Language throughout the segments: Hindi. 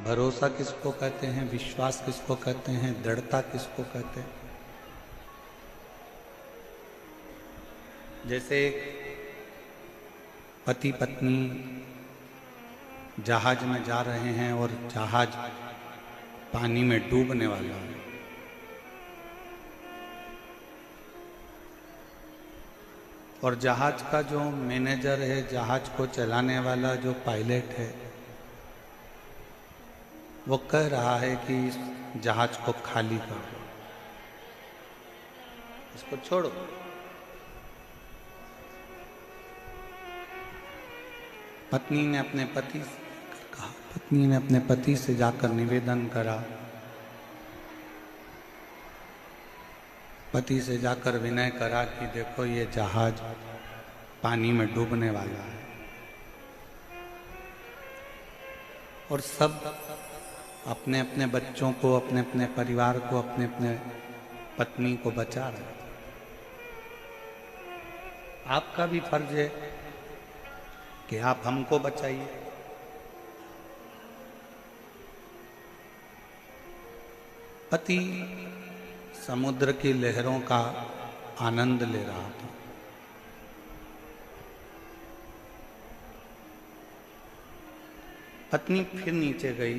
भरोसा किसको कहते हैं, विश्वास किसको कहते हैं, दृढ़ता किसको कहते हैं। जैसे पति पत्नी जहाज में जा रहे हैं और जहाज पानी में डूबने वाला है, और जहाज का जो मैनेजर है, जहाज को चलाने वाला जो पायलट है, वो कह रहा है कि इस जहाज को खाली कर दो, इसको छोड़ो। पत्नी ने अपने पति से कहा, पत्नी ने अपने पति से जाकर निवेदन करा, पति से जाकर विनय करा कि देखो ये जहाज पानी में डूबने वाला है, और सब अपने अपने बच्चों को, अपने अपने परिवार को, अपने अपने पत्नी को बचा रहे हैं। आपका भी फर्ज है कि आप हमको बचाइए। पति समुद्र की लहरों का आनंद ले रहा था। पत्नी फिर नीचे गई,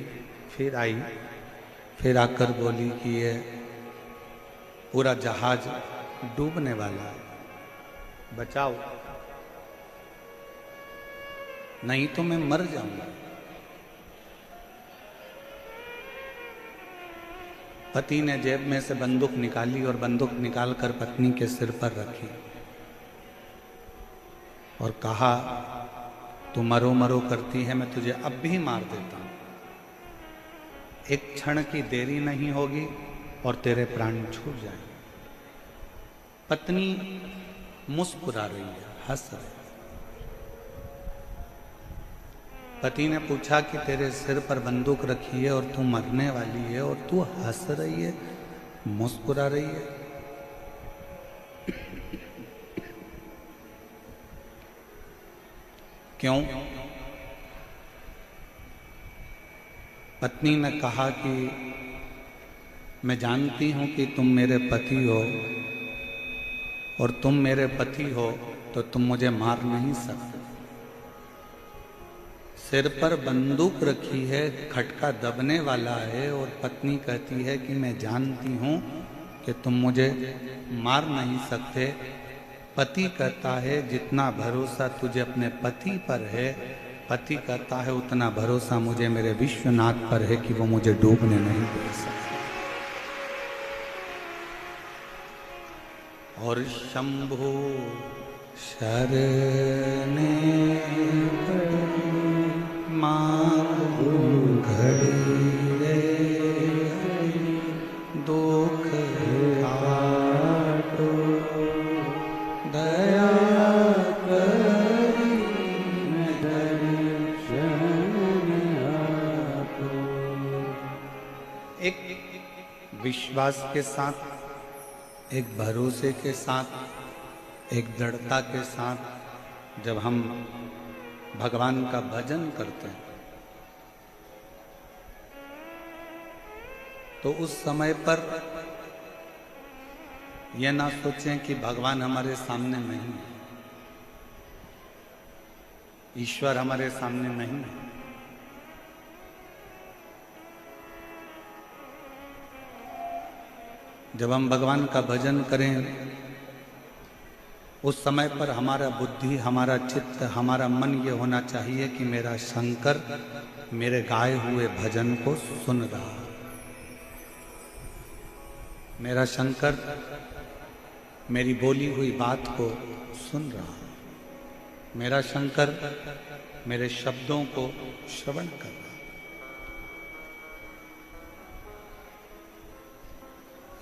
फिर आई, फिर आकर बोली कि ये पूरा जहाज डूबने वाला है, बचाओ, नहीं तो मैं मर जाऊंगा। पति ने जेब में से बंदूक निकाली और बंदूक निकालकर पत्नी के सिर पर रखी और कहा, तू मरो मरो करती है, मैं तुझे अब भी मार देता हूं। एक क्षण की देरी नहीं होगी और तेरे प्राण छूट जाएंगे। पत्नी मुस्कुरा रही है, हंस रही है। पति ने पूछा कि तेरे सिर पर बंदूक रखी है और तू मरने वाली है और तू हंस रही है, मुस्कुरा रही है। क्यों? पत्नी ने कहा कि मैं जानती हूं कि तुम मेरे पति हो, और तुम मेरे पति हो तो तुम मुझे मार नहीं सकते। सिर पर बंदूक रखी है, खटका दबने वाला है, और पत्नी कहती है कि मैं जानती हूं कि तुम मुझे मार नहीं सकते। पति कहता है जितना भरोसा तुझे अपने पति पर है, पति कहता है उतना भरोसा मुझे मेरे विश्वनाथ पर है कि वो मुझे डूबने नहीं दे सकते। और शंभु शरणे मारू घड़ी रे, दुख काटो दया करी दर्शन आपो। एक विश्वास के साथ, एक भरोसे के साथ, एक दृढ़ता के साथ जब हम भगवान का भजन करते हैं तो उस समय पर यह ना सोचें कि भगवान हमारे सामने नहीं है, ईश्वर हमारे सामने नहीं है। जब हम भगवान का भजन करें उस समय पर हमारा बुद्धि, हमारा चित्त, हमारा मन ये होना चाहिए कि मेरा शंकर मेरे गाए हुए भजन को सुन रहा है, मेरा शंकर मेरी बोली हुई बात को सुन रहा है, मेरा शंकर मेरे शब्दों को श्रवण कर रहा है।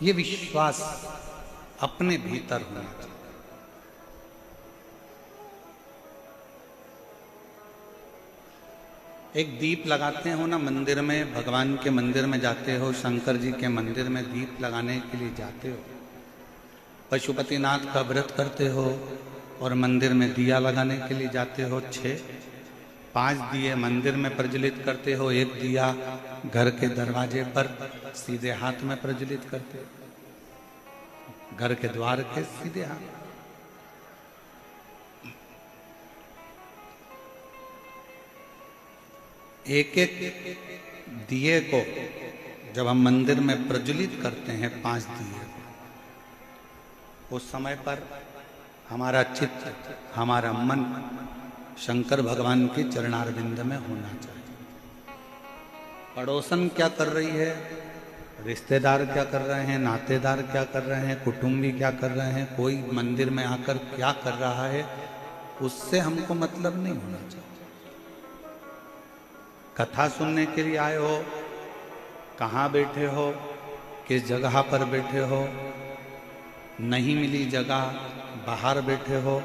ये विश्वास अपने भीतर होना चाहिए। एक दीप लगाते हो ना मंदिर में, भगवान के मंदिर में जाते हो, शंकर जी के मंदिर में दीप लगाने के लिए जाते हो, पशुपतिनाथ का व्रत करते हो और मंदिर में दिया लगाने के लिए जाते हो 6, 5 दिए मंदिर में प्रज्वलित करते हो, 1 दिया घर के दरवाजे पर सीधे हाथ में प्रज्वलित करते हो, घर के द्वार के सीधे हाथ। एक एक दिए को जब हम मंदिर में प्रज्वलित करते हैं, 5 दिए, उस समय पर हमारा चित्त, हमारा मन शंकर भगवान के चरणारविंद में होना चाहिए। पड़ोसन क्या कर रही है, रिश्तेदार क्या कर रहे हैं, नातेदार क्या कर रहे हैं, कुटुंबी क्या कर रहे हैं, कोई मंदिर में आकर क्या कर रहा है, उससे हमको मतलब नहीं होना चाहिए। कथा सुनने के लिए आए हो, कहाँ बैठे हो, किस जगह पर बैठे हो, नहीं मिली जगह बाहर बैठे हो,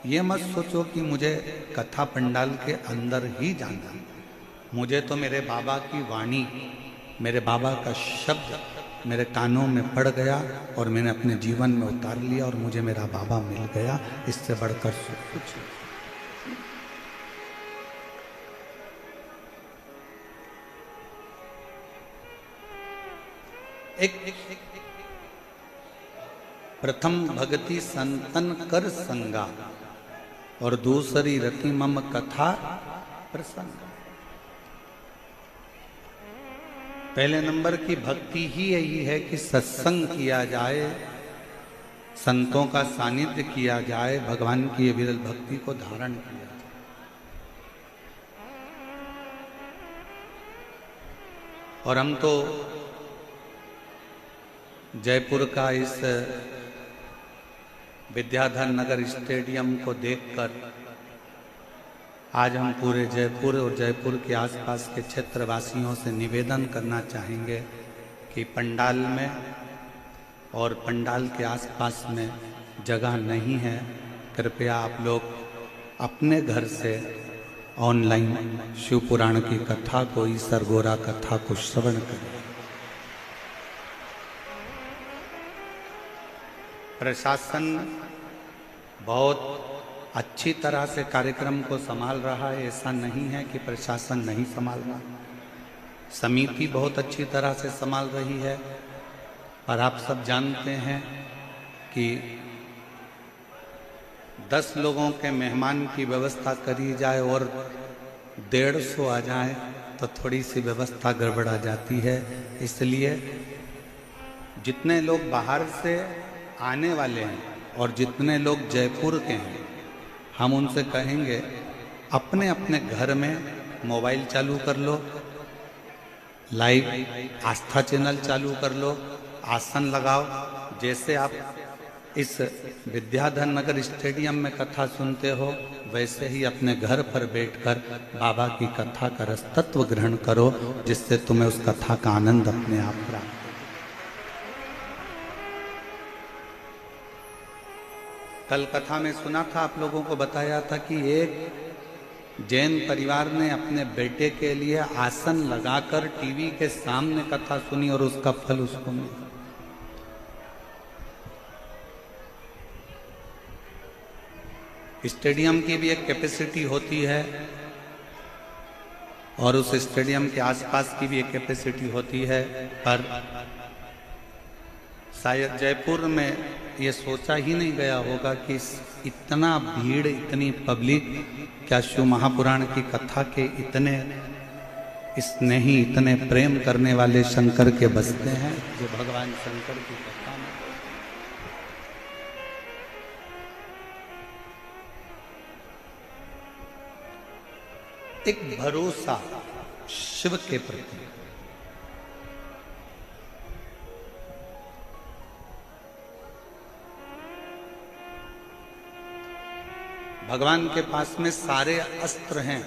ये मत सोचो कि मुझे कथा पंडाल के अंदर ही जाना। मुझे तो मेरे बाबा की वाणी, मेरे बाबा का शब्द मेरे कानों में पड़ गया और मैंने अपने जीवन में उतार लिया और मुझे मेरा बाबा मिल गया। इससे बढ़कर कुछ एक प्रथम भक्ति संतन कर संगा और दूसरी रति मम कथा प्रसंग। पहले नंबर की भक्ति ही यही है कि सत्संग किया जाए, संतों का सानिध्य किया जाए, भगवान की विरल भक्ति को धारण किया जाए। और हम तो जयपुर का इस विद्याधर नगर स्टेडियम को देखकर आज हम पूरे जयपुर और जयपुर के आसपास के क्षेत्रवासियों से निवेदन करना चाहेंगे कि पंडाल में और पंडाल के आसपास में जगह नहीं है, कृपया आप लोग अपने घर से ऑनलाइन शिव पुराण की कथा को, ईसर गोरा कथा को श्रवण करें। प्रशासन बहुत अच्छी तरह से कार्यक्रम को संभाल रहा है, ऐसा नहीं है कि प्रशासन नहीं संभाल रहा। समिति बहुत अच्छी तरह से संभाल रही है, और आप सब जानते हैं कि 10 लोगों के मेहमान की व्यवस्था करी जाए और 150 आ जाए तो थोड़ी सी व्यवस्था गड़बड़ा जाती है। इसलिए जितने लोग बाहर से आने वाले हैं और जितने लोग जयपुर के हैं, हम उनसे कहेंगे अपने अपने घर में मोबाइल चालू कर लो, लाइव आस्था चैनल चालू कर लो, आसन लगाओ। जैसे आप इस विद्याधर नगर स्टेडियम में कथा सुनते हो, वैसे ही अपने घर पर बैठकर बाबा की कथा का रसतत्व ग्रहण करो, जिससे तुम्हें उस कथा का आनंद अपने आप प्राप्त। कल कथा में सुना था, आप लोगों को बताया था कि एक जैन परिवार ने अपने बेटे के लिए आसन लगाकर टीवी के सामने कथा सुनी और उसका फल उसको मिला। स्टेडियम की भी एक कैपेसिटी होती है और उस स्टेडियम के आसपास की भी एक कैपेसिटी होती है, पर शायद जयपुर में ये सोचा ही नहीं गया होगा कि इतना भीड़, इतनी पब्लिक क्या शिव महापुराण की कथा के इतने स्नेही, इतने प्रेम करने वाले शंकर के बसते हैं, जो भगवान शंकर की कथा में। एक भरोसा शिव के प्रति, भगवान के पास में सारे अस्त्र हैं,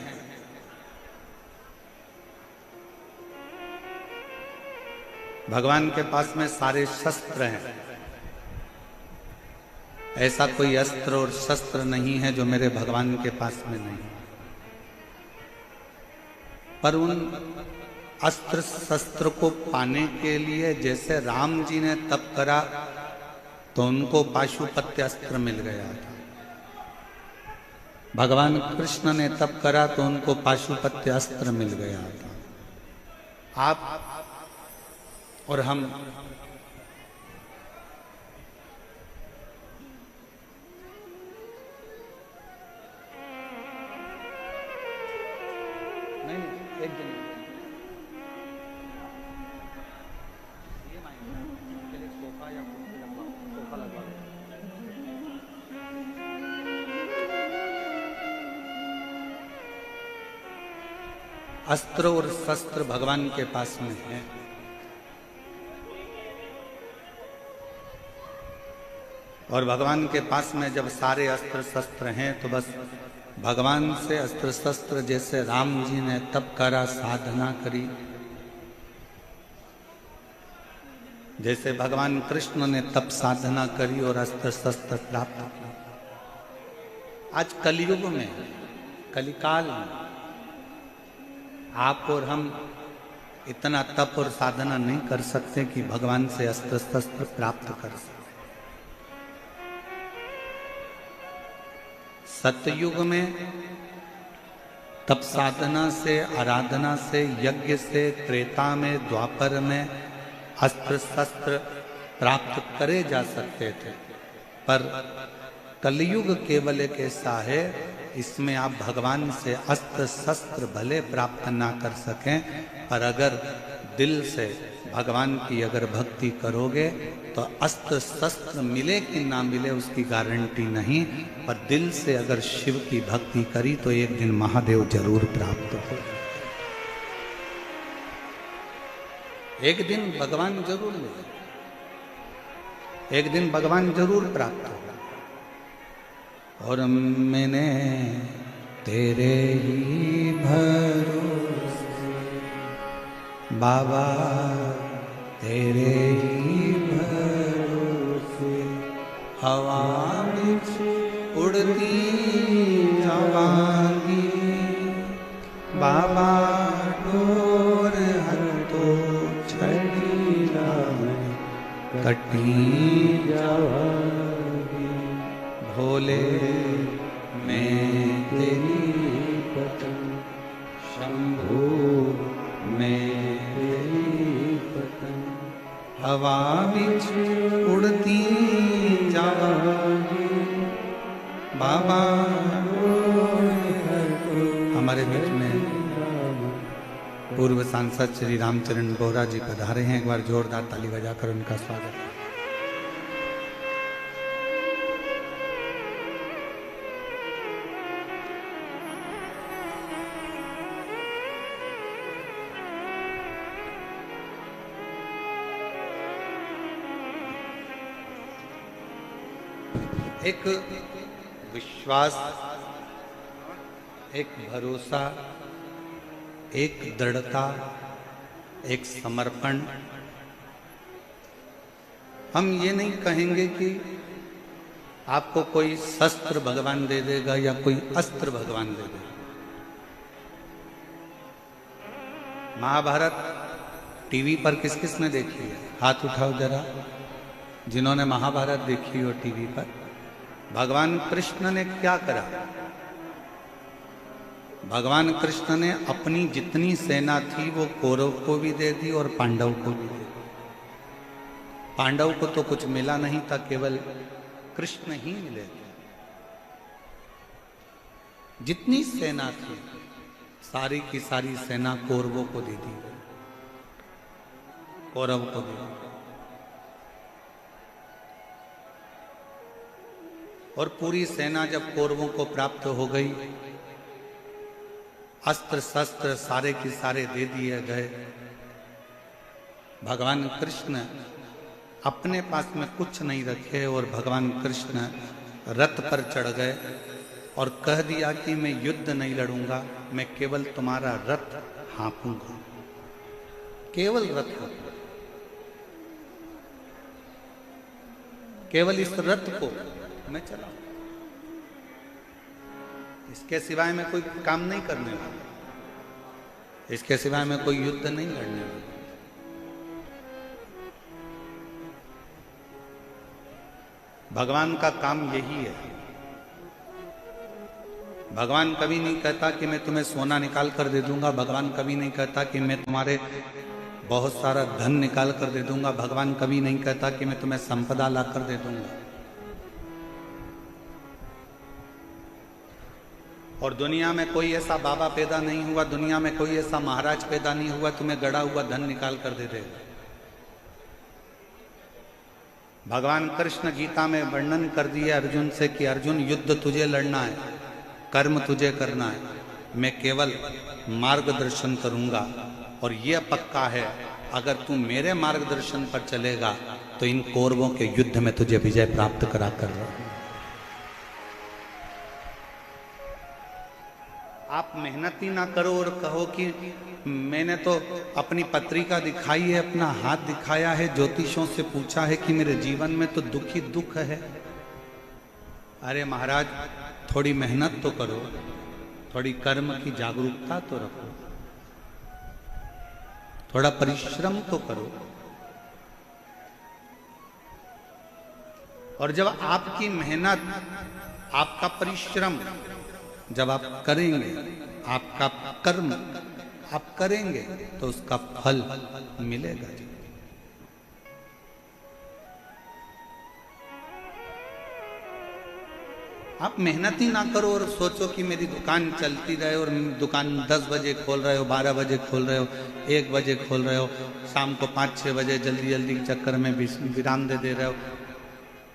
भगवान के पास में सारे शस्त्र हैं। ऐसा कोई अस्त्र और शस्त्र नहीं है जो मेरे भगवान के पास में नहीं। पर उन अस्त्र शस्त्र को पाने के लिए जैसे राम जी ने तप करा तो उनको पाशुपत्य अस्त्र मिल गया था। भगवान कृष्ण ने तप करा तो उनको पाशुपत्य अस्त्र मिल गया था। आप और हम नहीं एक दिन सोफा या सोफा लगवा अस्त्र और शस्त्र भगवान के पास में है। और भगवान के पास में जब सारे अस्त्र शस्त्र हैं तो बस भगवान से अस्त्र शस्त्र, जैसे राम जी ने तप करा, साधना करी, जैसे भगवान कृष्ण ने तप साधना करी और अस्त्र शस्त्र प्राप्त किया। आज कलयुग में, कलिकाल में आप और हम इतना तप और साधना नहीं कर सकते कि भगवान से अस्त्र शस्त्र प्राप्त कर सकें। सतयुग में तप साधना से, आराधना से, यज्ञ से, त्रेता में, द्वापर में अस्त्र शस्त्र प्राप्त करे जा सकते थे, पर कलयुग केवल एक ऐसा है, इसमें आप भगवान से अस्त्र शस्त्र भले प्राप्त ना कर सकें, पर अगर दिल से भगवान की अगर भक्ति करोगे तो अस्त्र शस्त्र मिले कि ना मिले उसकी गारंटी नहीं, पर दिल से अगर शिव की भक्ति करी तो एक दिन महादेव जरूर प्राप्त हो। एक दिन भगवान जरूर मिले, एक दिन भगवान जरूर प्राप्त हो। और मैंने तेरे ही भरोसे बाबा, तेरे ही भरोसे हवा में उड़ती जावांगी बाबा, डोर हटो छड़ी कटी जावांगी, भोले मैं तेरी पतंग, शंभू मैं तेरी पतंग, हवा बिच उड़ती जावांगी बाबा। हमारे बीच में पूर्व सांसद श्री रामचरण बोहरा जी पधारे हैं, एक बार जोरदार ताली बजाकर उनका स्वागत। एक विश्वास, एक भरोसा, एक दृढ़ता, एक समर्पण। हम ये नहीं कहेंगे कि आपको कोई शस्त्र भगवान दे देगा या कोई अस्त्र भगवान दे देगा। महाभारत टीवी पर किस किस ने देखी है? हाथ उठाओ जरा, जिन्होंने महाभारत देखी हो टीवी पर। भगवान कृष्ण ने क्या करा? भगवान कृष्ण ने अपनी जितनी सेना थी वो कौरव को भी दे दी और पांडव को भी दे दी। पांडव को तो कुछ मिला नहीं था, केवल कृष्ण ही मिले थे। जितनी सेना थी सारी की सारी सेना कौरवों को दे दी, कौरव को दे दी। और पूरी सेना जब कौरवों को प्राप्त हो गई, अस्त्र शस्त्र सारे के सारे दे दिए गए, भगवान कृष्ण अपने पास में कुछ नहीं रखे और भगवान कृष्ण रथ पर चढ़ गए और कह दिया कि मैं युद्ध नहीं लड़ूंगा, मैं केवल तुम्हारा रथ हाँपूंगा, केवल रथ हाँपूंगा, केवल इस रथ को मैं चला, इसके सिवाय मैं कोई काम नहीं करने वाला, इसके सिवाय मैं कोई युद्ध नहीं लड़ने वाला। भगवान का काम यही है। भगवान कभी नहीं कहता कि मैं तुम्हें सोना निकाल कर दे दूंगा। भगवान कभी नहीं कहता कि मैं तुम्हारे बहुत सारा धन निकाल कर दे दूंगा। भगवान कभी नहीं कहता कि मैं तुम्हें संपदा ला कर दे दूंगा। और दुनिया में कोई ऐसा बाबा पैदा नहीं हुआ, दुनिया में कोई ऐसा महाराज पैदा नहीं हुआ तुम्हें गड़ा हुआ धन निकाल कर दे देगा। भगवान कृष्ण गीता में वर्णन कर दिए अर्जुन से कि अर्जुन युद्ध तुझे लड़ना है, कर्म तुझे करना है, मैं केवल मार्गदर्शन करूंगा। और यह पक्का है अगर तू मेरे मार्गदर्शन पर चलेगा तो इन कौरवों के युद्ध में तुझे विजय प्राप्त करा कर रहा हूं। आप मेहनत ही ना करो और कहो कि मैंने तो अपनी पत्रिका दिखाई है, अपना हाथ दिखाया है, ज्योतिषों से पूछा है कि मेरे जीवन में तो दुख ही दुख है। अरे महाराज थोड़ी मेहनत तो करो, थोड़ी कर्म की जागरूकता तो रखो, थोड़ा परिश्रम तो करो। और जब आपकी मेहनत, आपका परिश्रम जब आप करेंगे, आपका कर्म आप करेंगे तो उसका फल मिलेगा। आप मेहनत ही ना करो और सोचो कि मेरी दुकान चलती रहे और दुकान 10 बजे खोल रहे हो, 12 बजे खोल रहे हो, 1 बजे खोल रहे हो, शाम को 5-6 बजे जल्दी जल्दी के चक्कर में विराम दे रहे हो।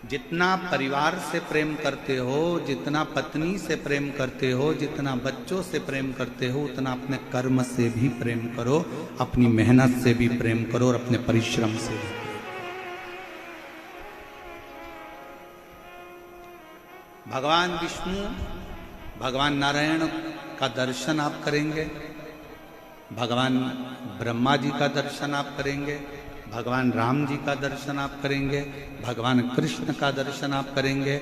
जितना परिवार से प्रेम करते हो, जितना पत्नी से प्रेम करते हो, जितना बच्चों से प्रेम करते हो, उतना अपने कर्म से भी प्रेम करो, अपनी मेहनत से भी प्रेम करो और अपने परिश्रम से भी। भगवान विष्णु, भगवान नारायण का दर्शन आप करेंगे, भगवान ब्रह्मा जी का दर्शन आप करेंगे, भगवान राम जी का दर्शन आप करेंगे, भगवान कृष्ण का दर्शन आप करेंगे,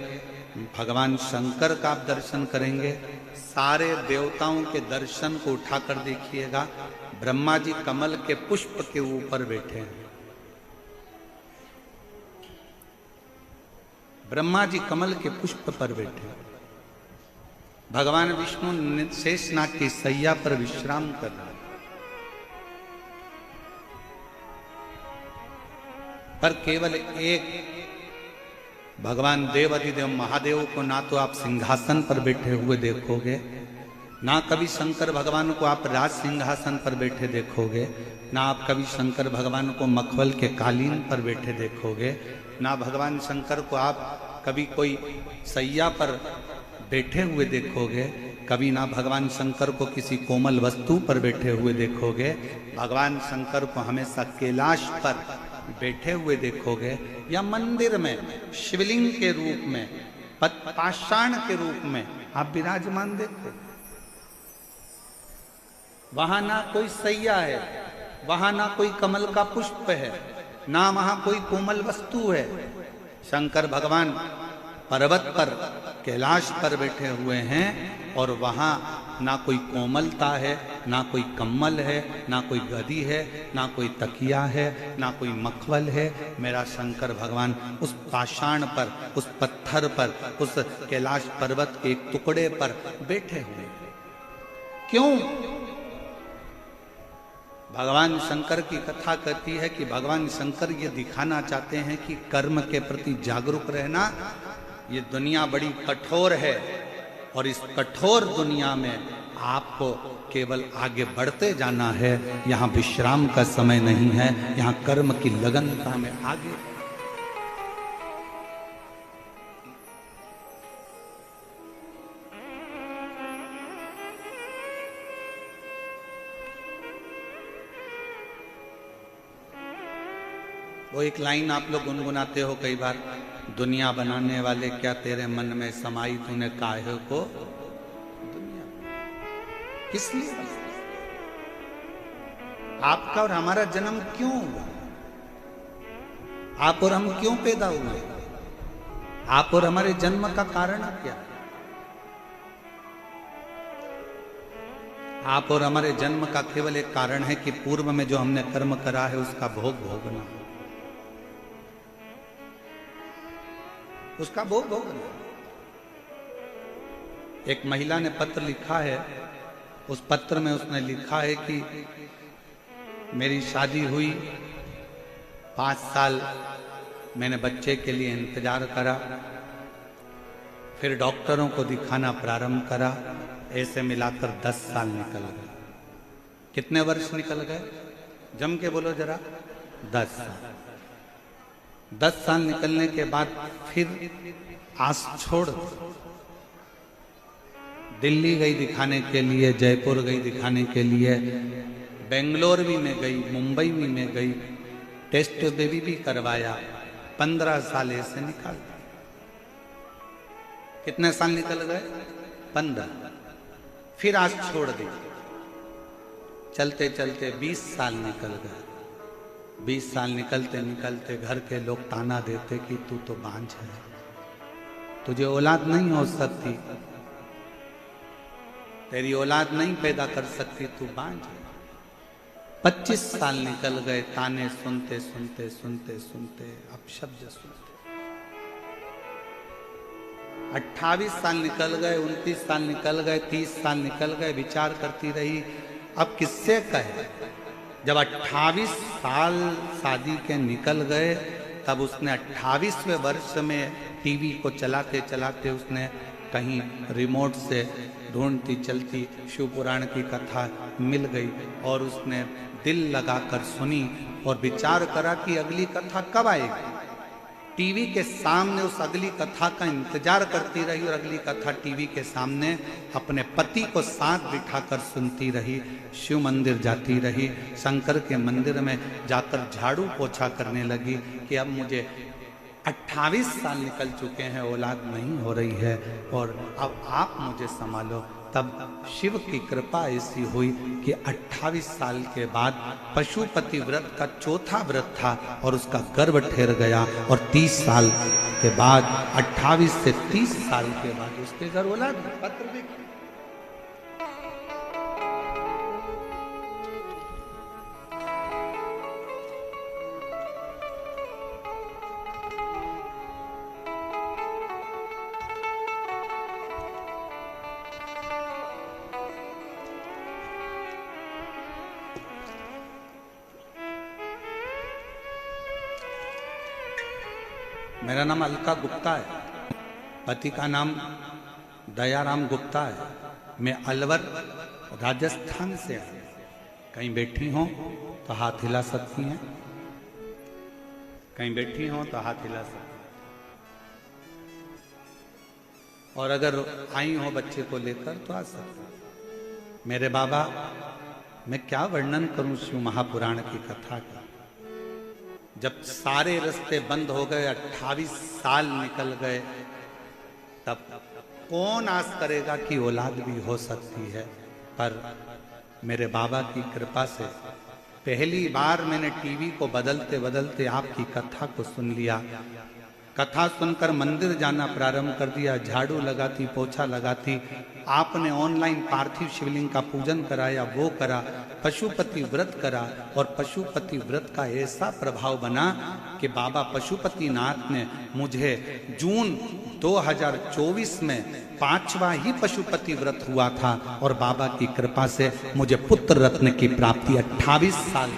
भगवान शंकर का आप दर्शन करेंगे। सारे देवताओं के दर्शन को उठाकर देखिएगा, ब्रह्मा जी कमल के पुष्प के ऊपर बैठे हैं। ब्रह्मा जी कमल के पुष्प पर बैठे, भगवान विष्णु शेषनाग की सैया पर विश्राम कर रहे। पर केवल एक भगवान देवाधिदेव महादेव को ना तो आप सिंहासन पर बैठे हुए देखोगे, ना कभी शंकर भगवान को आप राज सिंहासन पर बैठे देखोगे, ना आप कभी शंकर भगवान को मखमल के कालीन पर बैठे देखोगे, ना भगवान शंकर को आप कभी कोई सैया पर बैठे हुए देखोगे, कभी ना भगवान शंकर को किसी कोमल वस्तु पर बैठे हुए देखोगे। भगवान शंकर को हमेशा कैलाश पर बैठे हुए देखोगे या मंदिर में शिवलिंग के रूप में, पाषाण के रूप में आप विराजमान देखो। वहां ना कोई सैया है, वहां ना कोई कमल का पुष्प है, ना वहां कोई कोमल वस्तु है। शंकर भगवान पर्वत पर, कैलाश पर बैठे हुए हैं और वहां ना कोई कोमलता है, ना कोई कम्मल है, ना कोई गदी है, ना कोई तकिया है, ना कोई मखमल है। मेरा शंकर भगवान उस पाषाण पर, उस पत्थर पर, उस कैलाश पर्वत के एक टुकड़े पर बैठे हुए। क्यों? भगवान शंकर की कथा कहती है कि भगवान शंकर ये दिखाना चाहते हैं कि कर्म के प्रति जागरूक रहना। ये दुनिया बड़ी कठोर है और इस कठोर दुनिया में आपको केवल आगे बढ़ते जाना है। यहाँ विश्राम का समय नहीं है, यहाँ कर्म की लगनता में आगे। वो एक लाइन आप लोग गुनगुनाते हो कई बार, दुनिया बनाने वाले क्या तेरे मन में समाई तूने काहे को दुनिया। किस लिए? आपका और हमारा जन्म क्यों हुआ? आप और हम क्यों पैदा हुए? आप और हमारे जन्म का कारण क्या? आप और हमारे जन्म का केवल एक कारण है कि पूर्व में जो हमने कर्म करा है उसका भोग भोगना, उसका भोग भोगना। एक महिला ने पत्र लिखा है, उस पत्र में उसने लिखा है कि मेरी शादी हुई, 5 साल मैंने बच्चे के लिए इंतजार करा, फिर डॉक्टरों को दिखाना प्रारंभ करा, ऐसे मिलाकर 10 साल निकल गए। कितने वर्ष निकल गए? जम के बोलो जरा। 10 साल। 10 साल निकलने के बाद फिर आस छोड़ दिल्ली गई दिखाने के लिए, जयपुर गई दिखाने के लिए, बेंगलोर भी में गई, मुंबई भी में गई, टेस्ट बेबी भी करवाया। 15 साल ऐसे निकाल। कितने साल निकल गए? 15। फिर आज छोड़ दी। चलते चलते 20 साल निकल गए। 20 साल निकलते निकलते घर के लोग ताना देते कि तू तो बांझ है, तुझे औलाद नहीं हो सकती, तेरी औलाद नहीं पैदा कर सकती, तू बांझ है। 25 साल निकल गए, ताने सुनते सुनते सुनते सुनते, अपशब्द सुनते। 28 साल निकल गए, 29 साल निकल गए, 30 साल निकल गए। विचार करती रही अब किससे कहे। जब 28 साल शादी के निकल गए, तब उसने 28वें वर्ष में टीवी को चलाते चलाते उसने कहीं रिमोट से ढूंढती चलती शिव पुराण की कथा मिल गई और उसने दिल लगाकर सुनी और विचार करा कि अगली कथा कब आएगी। टीवी के सामने उस अगली कथा का इंतजार करती रही और अगली कथा टीवी के सामने अपने पति को साथ बिठाकर सुनती रही। शिव मंदिर जाती रही, शंकर के मंदिर में जाकर झाड़ू पोछा करने लगी कि अब मुझे 28 साल निकल चुके हैं, औलाद नहीं हो रही है और अब आप मुझे संभालो। तब शिव की कृपा ऐसी हुई कि 28 साल के बाद पशुपति व्रत का चौथा व्रत था और उसका गर्भ ठहर गया और 30 साल के बाद 28 से 30 साल के बाद उसके घर औलाद। पत्र भी मेरा नाम अलका गुप्ता है, पति का नाम दयाराम गुप्ता है। मैं अलवर राजस्थान से आया। कहीं बैठी हो तो हाथ हिला सकती हैं, कहीं बैठी हो तो हाथ हिला सकती हैं। और अगर आई हो बच्चे को लेकर तो आ सकती। मेरे बाबा, मैं क्या वर्णन करूं शिव महापुराण की कथा का। जब सारे रास्ते बंद हो गए, 28 साल निकल गए, तब कौन आस करेगा कि औलाद भी हो सकती है। पर मेरे बाबा की कृपा से पहली बार मैंने टीवी को बदलते बदलते आपकी कथा को सुन लिया। कथा सुनकर मंदिर जाना प्रारंभ कर दिया, झाड़ू लगाती, पोछा लगाती। आपने ऑनलाइन पार्थिव शिवलिंग का पूजन कराया, वो करा, पशुपति व्रत करा और पशुपति व्रत का ऐसा प्रभाव बना कि बाबा पशुपति नाथ ने मुझे जून 2024 में 5वां ही पशुपति व्रत हुआ था और बाबा की कृपा से मुझे पुत्र रत्न की प्राप्ति 28 साल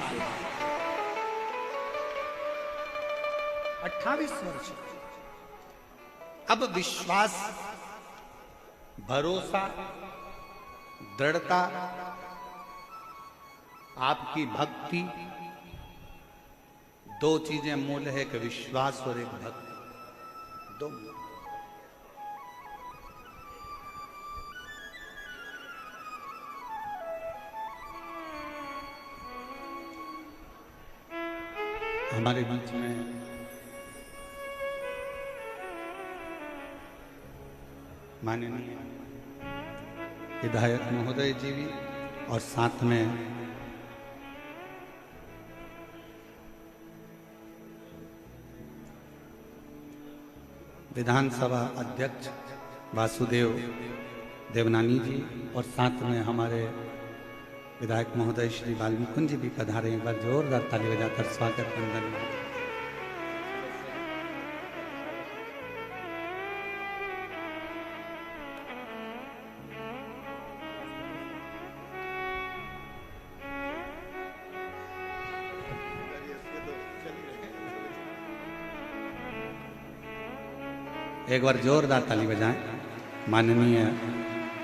28 वर्ष। अब विश्वास, भरोसा, दृढ़ता, आपकी भक्ति, 2 चीजें मूल है कि विश्वास और एक भक्ति, 2 मूल। हमारे बीच में माननीय विधायक महोदय जी भी और साथ में विधानसभा अध्यक्ष वासुदेव देवनानी जी और साथ में हमारे विधायक महोदय श्री वाल्मीकि जी भी पधारे। एक बार जोरदार ताली बजाकर स्वागत वंदन। एक बार जोरदार ताली बजाएं। माननीय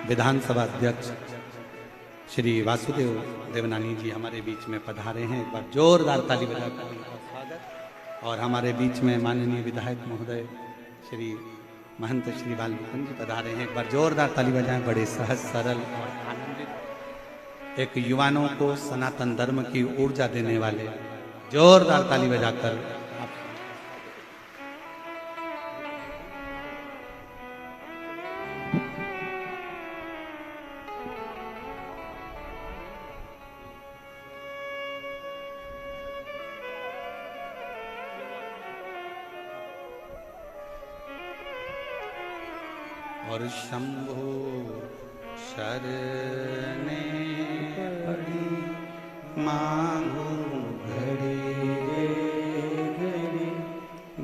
विधानसभा अध्यक्ष श्री वासुदेव देवनानी जी हमारे बीच में पधारे हैं, एक बार जोरदार ताली बजाकर उनका स्वागत। और हमारे बीच में माननीय विधायक महोदय श्री महंत श्री बालमुकुंद जी पधारे हैं, एक बार जोरदार ताली बजाएं। बड़े सहज सरल और आनंदित एक युवाओं को सनातन धर्म की ऊर्जा देने वाले, जोरदार ताली बजाकर और शंभो शरणे पड़ी मांगो घड़ी घड़ी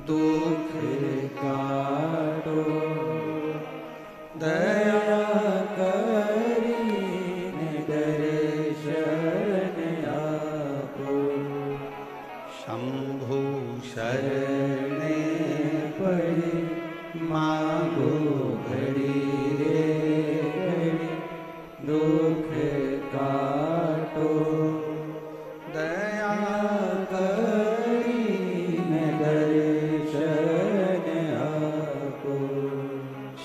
दुख काटो दया करी दर्शन आपो। शंभो शरणे पड़ी मांगो घड़ी रे घड़ी दुख काटो दया करी दर्शन आपो।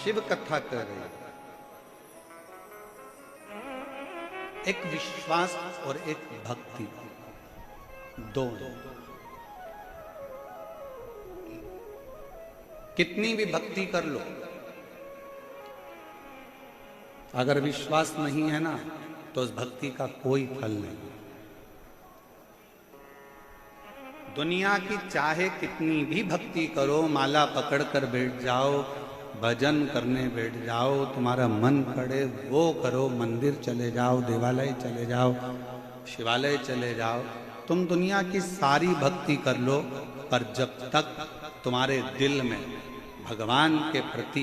शिव कथा कर रहे, एक विश्वास और एक भक्ति, दोनों। कितनी भी भक्ति कर लो, अगर विश्वास नहीं है ना तो उस भक्ति का कोई फल नहीं। दुनिया की चाहे कितनी भी भक्ति करो, माला पकड़ कर बैठ जाओ, भजन करने बैठ जाओ, तुम्हारा मन करे वो करो, मंदिर चले जाओ, देवालय चले जाओ, शिवालय चले जाओ, तुम दुनिया की सारी भक्ति कर लो, पर जब तक तुम्हारे दिल में भगवान के प्रति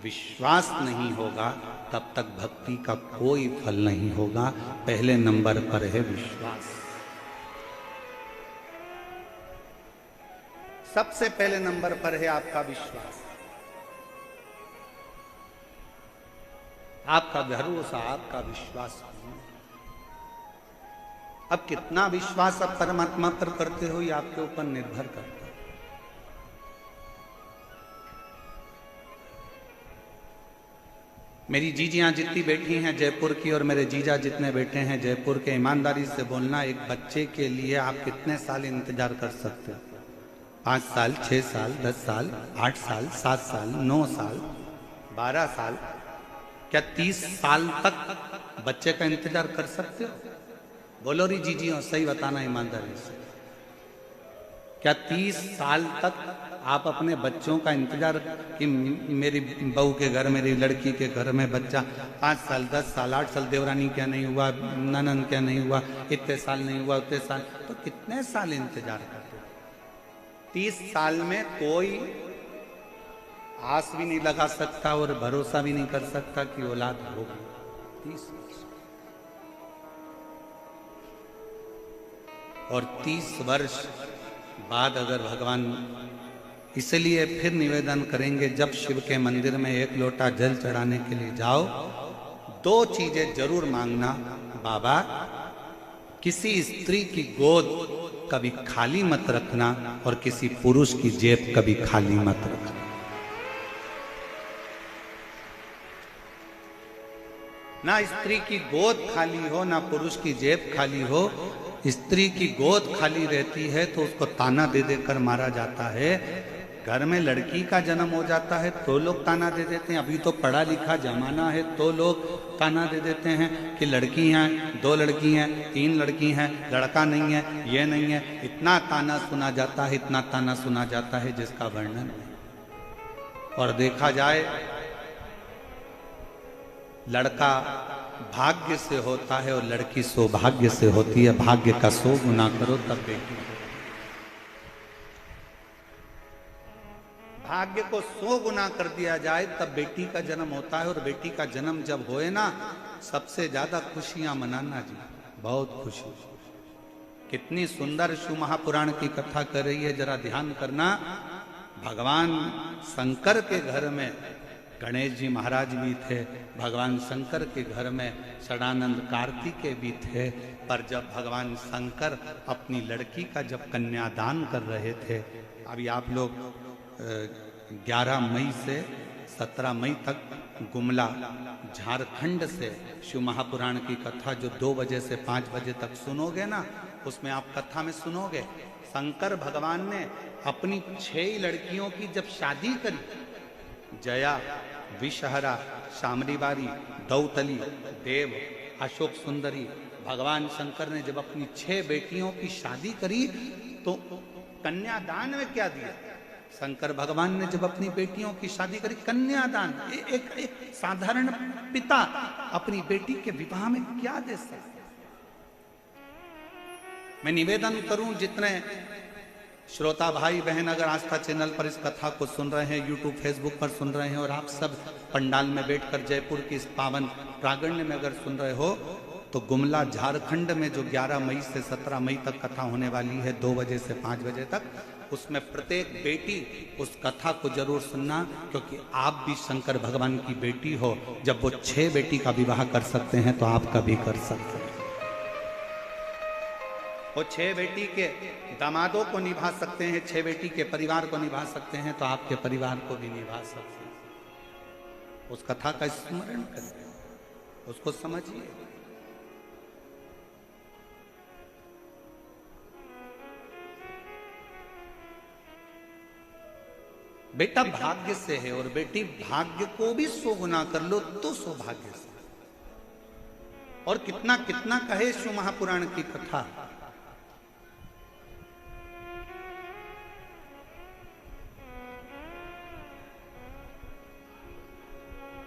विश्वास नहीं होगा तब तक भक्ति का कोई फल नहीं होगा। पहले नंबर पर है विश्वास। सबसे पहले नंबर पर है आपका विश्वास, आपका भरोसा, आपका विश्वास। अब कितना विश्वास आप परमात्मा पर करते हो ये आपके ऊपर निर्भर करता है। मेरी जीजियां जितनी बैठी हैं जयपुर की और मेरे जीजा जितने बैठे हैं जयपुर के, ईमानदारी से बोलना, एक बच्चे के लिए आप कितने साल इंतजार कर सकते हो? 5 साल, 6 साल, 10 साल, 8 साल, 7 साल, 9 साल, 12 साल, क्या 30 साल तक बच्चे का इंतजार कर सकते हो? बोलो री जीजियों, सही बताना ईमानदारी से, क्या 30 साल तक आप अपने बच्चों का इंतजार कि मेरी बहू के घर, मेरी लड़की के घर में बच्चा 5 साल, 10 साल, 8 साल, देवरानी क्या नहीं हुआ, ननन क्या नहीं हुआ, इतने साल नहीं हुआ, उतने साल, तो कितने साल इंतजार करते? 30 साल में कोई आस भी नहीं लगा सकता और भरोसा भी नहीं कर सकता कि औलाद होगी। 30 और 30 वर्ष बाद अगर भगवान, इसलिए फिर निवेदन करेंगे, जब शिव के मंदिर में 1 लोटा जल चढ़ाने के लिए जाओ, 2 चीजें जरूर मांगना। बाबा, किसी स्त्री की गोद कभी खाली मत रखना और किसी पुरुष की जेब कभी खाली मत रखना। ना स्त्री की गोद खाली हो, ना पुरुष की जेब खाली हो। स्त्री की गोद खाली रहती है तो उसको ताना दे देकर मारा जाता है। घर में लड़की का जन्म हो जाता है तो लोग ताना दे देते हैं। अभी तो पढ़ा लिखा जमाना है तो लोग ताना दे देते हैं कि लड़की हैं, 2 लड़की हैं, 3 लड़की हैं, लड़का नहीं है, ये नहीं है। इतना ताना सुना जाता है, इतना ताना सुना जाता है जिसका वर्णन नहीं। और देखा जाए, लड़का भाग्य से होता है और लड़की सौभाग्य से होती है। भाग्य का 100 गुना करो तब बेटी। भाग्य को 100 गुना कर दिया जाए तब बेटी का जन्म होता है। और बेटी का जन्म जब होए ना, सबसे ज्यादा खुशियां मनाना जी, बहुत खुशी। कितनी सुंदर शिव महापुराण की कथा कर रही है, जरा ध्यान करना। भगवान शंकर के घर में गणेश जी महाराज भी थे, भगवान शंकर के घर में षडानंद कार्तिकेय भी थे। पर जब भगवान शंकर अपनी लड़की का जब कन्यादान कर रहे थे, अभी आप लोग 11 मई से 17 मई तक गुमला झारखंड से शिव महापुराण की कथा जो 2 बजे से 5 बजे तक सुनोगे ना, उसमें आप कथा में सुनोगे शंकर भगवान ने अपनी 6 लड़कियों की जब शादी करी, जया, विषहरा, शामरीबारी, दौतली, देव, अशोक सुंदरी, भगवान शंकर ने जब अपनी 6 बेटियों की शादी करी तो कन्यादान में क्या दिया? शंकर भगवान ने जब अपनी बेटियों की शादी करी, कन्यादान। एक साधारण पिता अपनी बेटी के विवाह में क्या दे सकता? मैं निवेदन करूं, जितने श्रोता भाई बहन अगर आस्था चैनल पर इस कथा को सुन रहे हैं, यूट्यूब फेसबुक पर सुन रहे हैं, और आप सब पंडाल में बैठकर जयपुर की इस पावन प्रांगण में अगर सुन रहे हो, तो गुमला झारखंड में जो 11 मई से 17 मई तक कथा होने वाली है 2 बजे से 5 बजे तक, उसमें प्रत्येक बेटी उस कथा को जरूर सुनना, क्योंकि आप भी शंकर भगवान की बेटी हो। जब वो 6 बेटी का विवाह कर सकते हैं तो आप का भी कर सकते हैं। वो 6 बेटी के दामादों को निभा सकते हैं, 6 बेटी के परिवार को निभा सकते हैं, तो आपके परिवार को भी निभा सकते हैं। उस कथा का स्मरण करिए, उसको समझिए। बेटा भाग्य से है और बेटी भाग्य को भी 100 गुना कर लो तो सौभाग्य से। और कितना कितना कहे शिव महापुराण की कथा।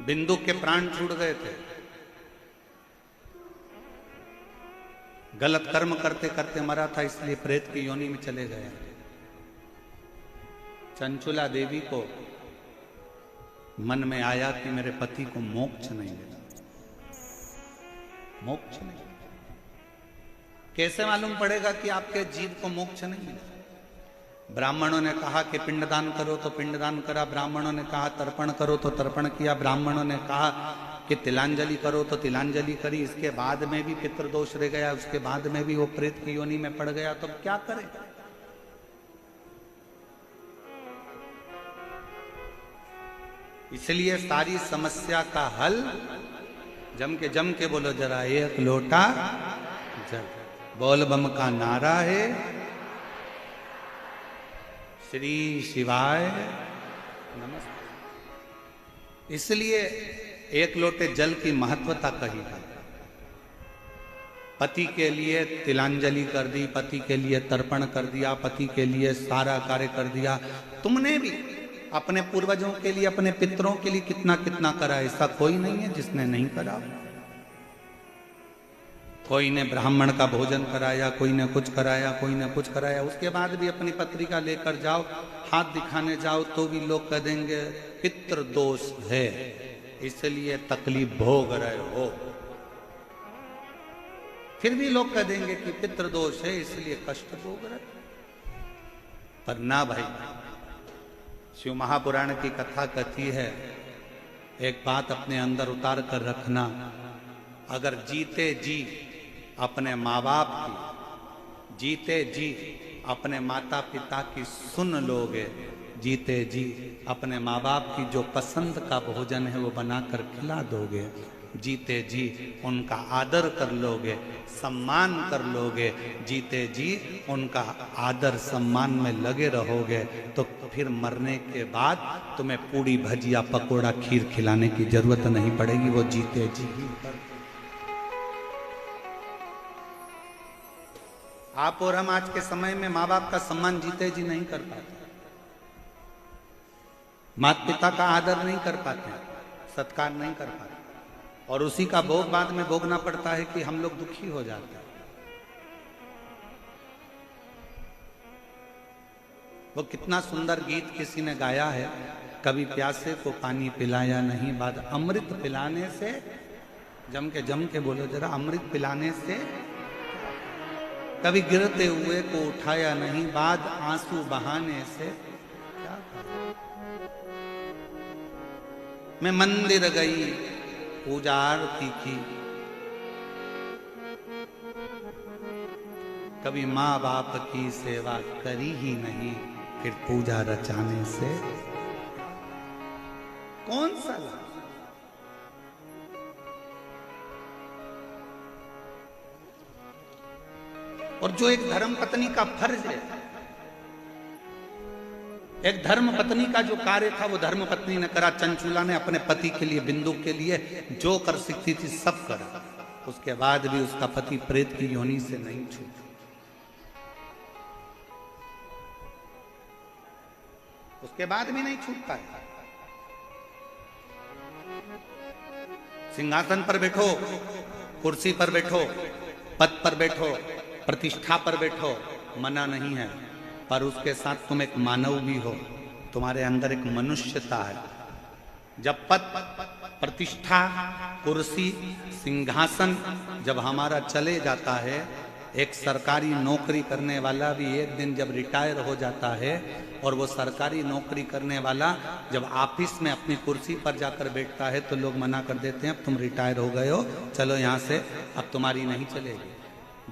बिंदु के प्राण छूट गए थे, गलत कर्म करते करते मरा था, इसलिए प्रेत की योनि में चले गए। चंचुला देवी को मन में आया कि मेरे पति को मोक्ष नहीं मिला, मोक्ष नहीं। कैसे मालूम पड़ेगा कि आपके जीव को मोक्ष नहीं मिला? ब्राह्मणों ने कहा कि पिंडदान करो तो पिंडदान करा, ब्राह्मणों ने कहा तर्पण करो तो तर्पण किया, ब्राह्मणों ने कहा कि तिलांजलि करो तो तिलांजलि करी। इसके बाद में भी पितृदोष रह गया, उसके बाद में भी वो प्रेत की योनि में पड़ गया, तो क्या करे? इसलिए सारी समस्या का हल जम के बोलो जरा, 1 लोटा जल। बोल बम का नारा है, श्री शिवाय नमस्ते। इसलिए 1 लोटे जल की महत्वता कही है। पति के लिए तिलांजलि कर दी, पति के लिए तर्पण कर दिया, पति के लिए सारा कार्य कर दिया। तुमने भी अपने पूर्वजों के लिए, अपने पितरों के लिए कितना कितना करा। ऐसा कोई नहीं है जिसने नहीं करा। कोई ने ब्राह्मण का भोजन कराया, कोई ने कुछ कराया, कोई ने कुछ कराया। उसके बाद भी अपनी पत्रिका लेकर जाओ, हाथ दिखाने जाओ तो भी लोग कह देंगे पितृ दोष है, इसलिए तकलीफ भोग रहे हो। फिर भी लोग कह देंगे कि पितृ दोष है इसलिए कष्ट भोग रहे। पर ना भाई, शिव महापुराण की कथा कहती है, एक बात अपने अंदर उतार कर रखना, अगर जीते जी अपने माँ बाप की, जीते जी अपने माता पिता की सुन लोगे, जीते जी अपने माँ बाप की जो पसंद का भोजन है वो बनाकर खिला दोगे, जीते जी उनका आदर कर लोगे, सम्मान कर लोगे, जीते जी उनका आदर सम्मान में लगे रहोगे, तो फिर मरने के बाद तुम्हें पूड़ी भजिया पकोड़ा खीर खिलाने की जरूरत नहीं पड़ेगी, वो जीते जी ही। आप और हम आज के समय में माँ बाप का सम्मान जीते जी नहीं कर पाते, माता पिता का आदर नहीं कर पाते, सत्कार नहीं कर पाते, और उसी का भोग बाद में भोगना पड़ता है कि हम लोग दुखी हो जाते हैं। वो कितना सुंदर गीत किसी ने गाया है, कभी प्यासे को पानी पिलाया नहीं, बाद अमृत पिलाने से, जम के बोलो जरा, अमृत पिलाने से, कभी गिरते हुए को उठाया नहीं, बाद आंसू बहाने से क्या करें? मैं मंदिर गई, पूजा आरती की, कभी माँ बाप की सेवा करी ही नहीं, फिर पूजा रचाने से कौन सा लाभ? और जो एक धर्म पत्नी का फर्ज है, एक धर्म पत्नी का जो कार्य था वो धर्म पत्नी ने करा। चंचूला ने अपने पति के लिए, बिंदु के लिए जो कर सकती थी सब करा। उसके बाद भी उसका पति प्रेत की योनि से नहीं छूटा। उसके बाद भी नहीं छूट पाया। सिंहासन पर बैठो, कुर्सी पर बैठो, पद पर बैठो, प्रतिष्ठा पर बैठो, मना नहीं है, पर उसके साथ तुम एक मानव भी हो, तुम्हारे अंदर एक मनुष्यता है। जब पद, प्रतिष्ठा, कुर्सी, सिंहासन जब हमारा चले जाता है, एक सरकारी नौकरी करने वाला भी एक दिन जब रिटायर हो जाता है, और वो सरकारी नौकरी करने वाला जब ऑफिस में अपनी कुर्सी पर जाकर बैठता है तो लोग मना कर देते हैं, अब तुम रिटायर हो गए हो, चलो यहाँ से, अब तुम्हारी नहीं चलेगी।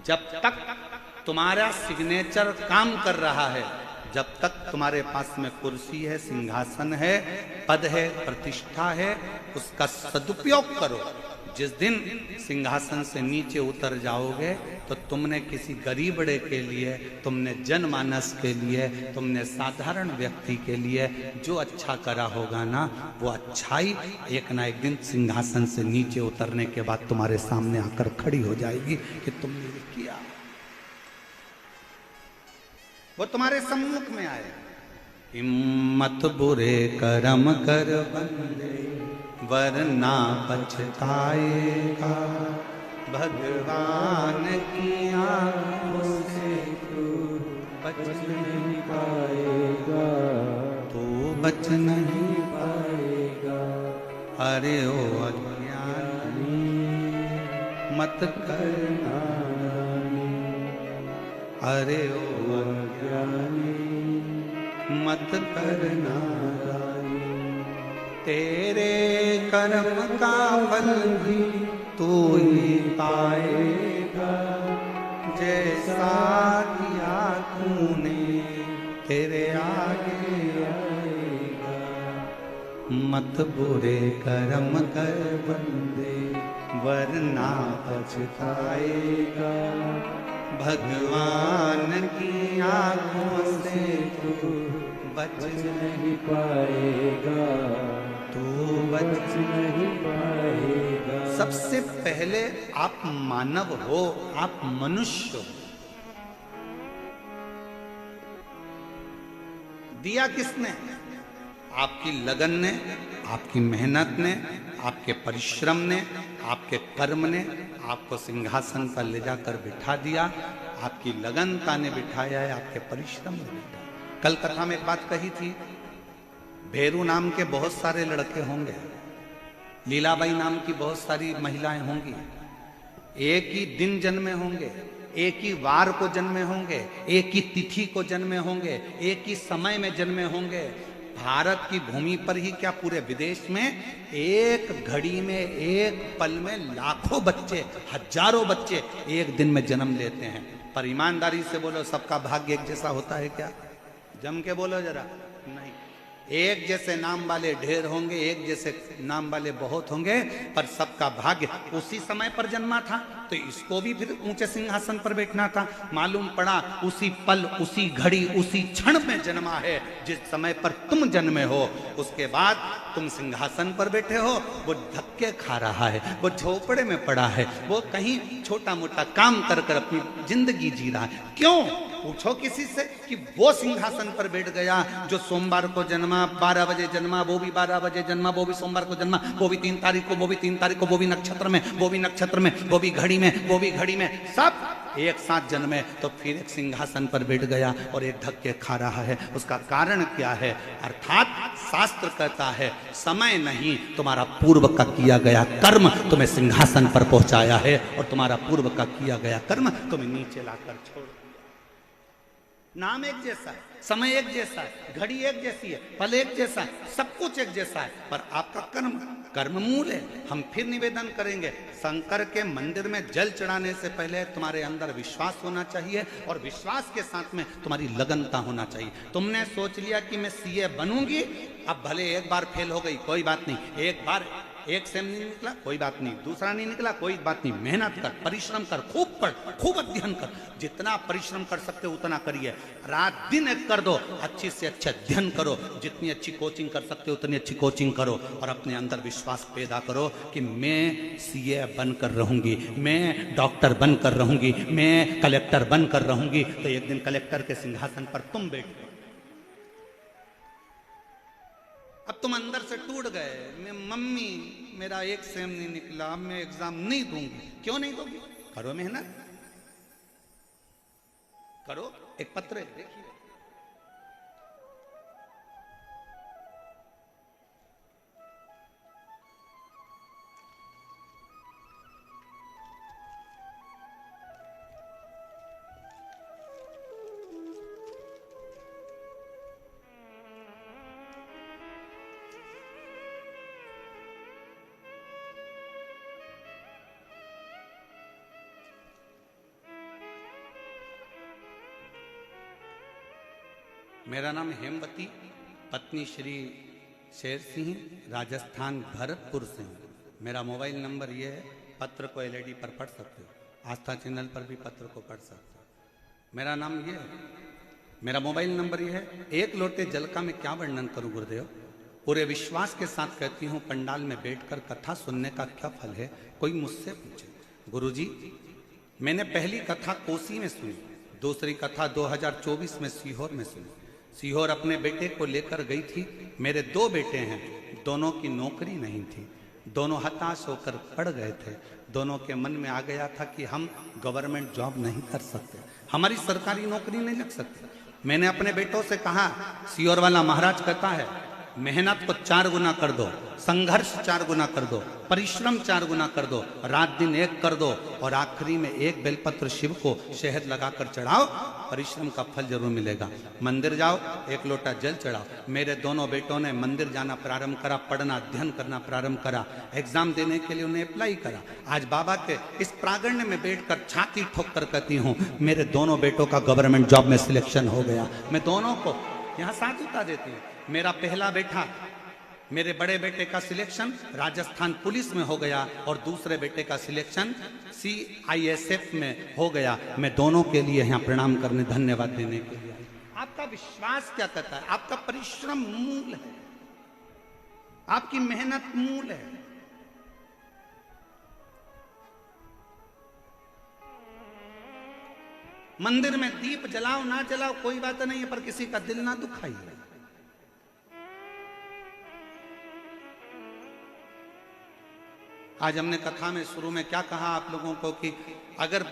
जब तक तुम्हारा सिग्नेचर काम कर रहा है, जब तक तुम्हारे पास में कुर्सी है, सिंहासन है, पद है, प्रतिष्ठा है, उसका सदुपयोग करो। जिस दिन सिंहासन से नीचे उतर जाओगे तो तुमने किसी गरीबड़े के लिए, तुमने जनमानस के लिए, तुमने साधारण व्यक्ति के लिए जो अच्छा करा होगा ना, वो अच्छाई एक ना एक दिन सिंहासन से नीचे उतरने के बाद तुम्हारे सामने आकर खड़ी हो जाएगी कि तुमने ये किया। वो तुम्हारे सम्मुख में आए। हिम्मत बुरे कर्म कर बंदे, वरना पछताएगा, भगवान की आंखों से तू बच नहीं पाएगा, तू बच नहीं पाएगा। अरे ओ अज्ञानी मत करना, अरे ओ अज्ञानी मत करना, तेरे कर्म का फल भी तू ही पाएगा, जैसा किया तूने तेरे आगे आएगा। मत बुरे कर्म कर बंदे, वरना पछताएगा, भगवान की आंखों से तू बच नहीं पाएगा, तू बच नहीं पाएगा। सबसे पहले आप मानव हो, आप मनुष्य हो। दिया किसने? आपकी लगन ने, आपकी मेहनत ने, आपके परिश्रम ने, आपके कर्म ने आपको सिंहासन पर ले जाकर बिठा दिया। आपकी लगनता ने बिठाया है, आपके परिश्रम ने बिठाया। कल कथा में एक बात कही थी, भेरू नाम के बहुत सारे लड़के होंगे, लीलाबाई नाम की बहुत सारी महिलाएं होंगी, एक ही दिन जन्मे होंगे, एक ही वार को जन्मे होंगे, एक ही तिथि को जन्मे होंगे, एक ही समय में जन्मे होंगे। भारत की भूमि पर ही क्या, पूरे विदेश में एक घड़ी में, एक पल में लाखों बच्चे, हजारों बच्चे एक दिन में जन्म लेते हैं। पर ईमानदारी से बोलो, सबका भाग्य एक जैसा होता है क्या? जम के बोलो जरा। नहीं, एक जैसे नाम वाले ढेर होंगे, एक जैसे नाम वाले बहुत होंगे, पर सबका भाग्य उसी समय पर जन्मा था, तो इसको भी फिर ऊंचे सिंहासन पर बैठना था। मालूम पड़ा उसी पल, उसी घड़ी, उसी क्षण में जन्मा है जिस समय पर तुम जन्मे हो। उसके बाद तुम सिंहासन पर बैठे हो, वो धक्के खा रहा है, वो झोपड़े में पड़ा है, वो कहीं छोटा मोटा काम कर कर अपनी जिंदगी जी रहा है। क्यों? पूछो किसी से कि वो सिंहासन पर बैठ गया जो सोमवार को जन्मा, 12 बजे जन्मा, वो भी 12 बजे जन्मा, वो भी सोमवार को जन्मा, वो भी 3 तारीख को, वो भी 3 तारीख को, वो भी नक्षत्र में, वो भी नक्षत्र में, वो भी घड़ी में, वो भी घड़ी में, सब एक साथ जन्मे, तो फिर एक सिंहासन पर बैठ गया और एक धक्के खा रहा है। उसका कारण क्या है? अर्थात शास्त्र कहता है समय नहीं, तुम्हारा पूर्व का किया गया कर्म तुम्हें सिंहासन पर पहुंचाया है, और तुम्हारा पूर्व का किया गया कर्म तुम्हें नीचे लाकर छोड़। नाम एक जैसा है, समय एक जैसा है, घड़ी एक जैसी है, पल एक जैसा है, सब कुछ एक जैसा है, पर आपका कर्म मूल है। हम फिर निवेदन करेंगे, शंकर के मंदिर में जल चढ़ाने से पहले तुम्हारे अंदर विश्वास होना चाहिए और विश्वास के साथ में तुम्हारी लगनता होना चाहिए। तुमने सोच लिया कि मैं सीए बनूंगी, अब भले एक बार फेल हो गई कोई बात नहीं, एक बार एक सेम नहीं निकला कोई बात नहीं, दूसरा नहीं निकला कोई बात नहीं, मेहनत कर, परिश्रम कर, खूब पढ़, खूब अध्ययन कर, जितना परिश्रम कर सकते हो उतना करिए, रात दिन एक कर दो, अच्छी से अच्छा अध्ययन करो, जितनी अच्छी कोचिंग कर सकते हो उतनी अच्छी कोचिंग करो और अपने अंदर विश्वास पैदा करो कि मैं सीए बनकर रहूंगी, मैं डॉक्टर बनकर रहूंगी, मैं कलेक्टर बनकर रहूंगी। तो एक दिन कलेक्टर के सिंहासन पर तुम बैठो। अब तुम अंदर से टूट गए, मैं मम्मी मेरा एक सेम नहीं निकला, अब मैं एग्जाम नहीं दूंगी। क्यों नहीं दोगी? करो मेहनत, करो। एक पत्र है, देखिए, मेरा नाम हेमवती, पत्नी श्री शेर सिंह, राजस्थान भरतपुर से हूँ। मेरा मोबाइल नंबर ये है, पत्र को एलईडी पर पढ़ सकते हो, आस्था चैनल पर भी पत्र को पढ़ सकते हो। मेरा नाम ये है, मेरा मोबाइल नंबर ये है। एक लोटे जल का मैं क्या वर्णन करूं गुरुदेव, पूरे विश्वास के साथ कहती हूँ, पंडाल में बैठकर कथा सुनने का क्या फल है। कोई मुझसे पूछे, गुरुजी मैंने पहली कथा कोसी में सुनी, दूसरी कथा 2024 में सीहोर में सुनी। सीहोर अपने बेटे को लेकर गई थी। मेरे दो बेटे हैं, दोनों की नौकरी नहीं थी, दोनों हताश होकर पड़ गए थे। दोनों के मन में आ गया था कि हम गवर्नमेंट जॉब नहीं कर सकते, हमारी सरकारी नौकरी नहीं लग सकती। मैंने अपने बेटों से कहा, सीहोर वाला महाराज कहता है मेहनत को 4 गुना कर दो, संघर्ष 4 गुना कर दो, परिश्रम 4 गुना कर दो, रात दिन एक कर दो और आखिरी में एक बेलपत्र शिव को शहद लगाकर चढ़ाओ, परिश्रम का फल जरूर मिलेगा। मंदिर जाओ, एक लोटा जल चढ़ाओ। मेरे दोनों बेटों ने मंदिर जाना प्रारंभ करा, पढ़ना अध्ययन करना प्रारंभ करा, एग्जाम देने के लिए उन्हें अप्लाई करा। आज बाबा के इस प्रांगण में बैठकर छाती ठोक कर कहती हूँ, मेरे दोनों बेटों का गवर्नमेंट जॉब में सिलेक्शन हो गया। मैं दोनों को यहाँ साधुता देती हूँ। मेरा पहला बेटा, मेरे बड़े बेटे का सिलेक्शन राजस्थान पुलिस में हो गया और दूसरे बेटे का सिलेक्शन CISF में हो गया। मैं दोनों के लिए यहाँ प्रणाम करने, धन्यवाद देने के लिए। आपका विश्वास क्या कहता है? आपका परिश्रम मूल है, आपकी मेहनत मूल है। मंदिर में दीप जलाओ ना जलाओ कोई बात नहीं है, पर किसी का दिल ना दुखाइए। आज हमने कथा में शुरू में क्या कहा आप लोगों को कि अगर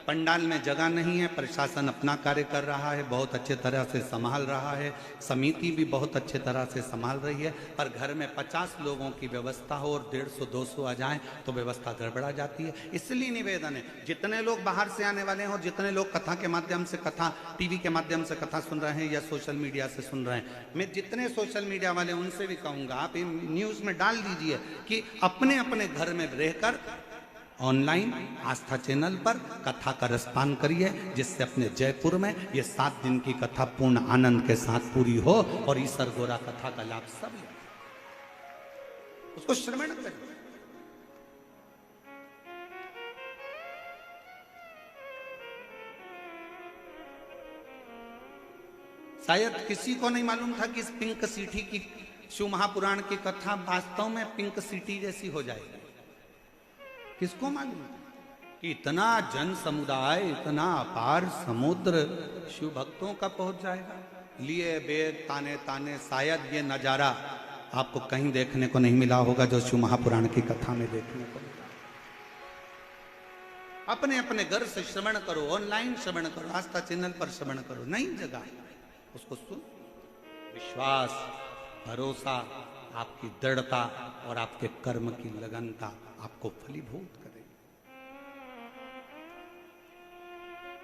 पंडाल में जगह नहीं है, प्रशासन अपना कार्य कर रहा है, बहुत अच्छे तरह से संभाल रहा है, समिति भी बहुत अच्छे तरह से संभाल रही है, पर घर में 50 लोगों की व्यवस्था हो और 150-200 आ जाएं तो व्यवस्था गड़बड़ा जाती है। इसलिए निवेदन है, जितने लोग बाहर से आने वाले हैं और जितने लोग कथा के माध्यम से, कथा टीवी के माध्यम से कथा सुन रहे हैं या सोशल मीडिया से सुन रहे हैं, मैं जितने सोशल मीडिया वाले उनसे भी कहूँगा, आप न्यूज़ में डाल दीजिए कि अपने अपने घर में रहकर ऑनलाइन आस्था चैनल पर कथा का रसपान करिए, जिससे अपने जयपुर में ये 7 दिन की कथा पूर्ण आनंद के साथ पूरी हो और ईश्वर गोरा कथा का लाभ सब ले, उसको श्रवण करें। शायद किसी को नहीं मालूम था कि इस पिंक सिटी की, शिव महापुराण की कथा वास्तव में पिंक सिटी जैसी हो जाएगी। किसको मालूम कि इतना जन समुदाय, इतना अपार समुद्र शिव भक्तों का पहुंच जाएगा। लिए बेर ताने ताने, शायद ये नजारा आपको कहीं देखने को नहीं मिला होगा जो शिव महापुराण की कथा में देखने को मिला। अपने अपने घर से श्रवण करो, ऑनलाइन श्रवण करो, आस्था चैनल पर श्रवण करो, नई जगह उसको सुन। विश्वास, भरोसा, आपकी दृढ़ता और आपके कर्म की लगनता आपको फलीभूत करे।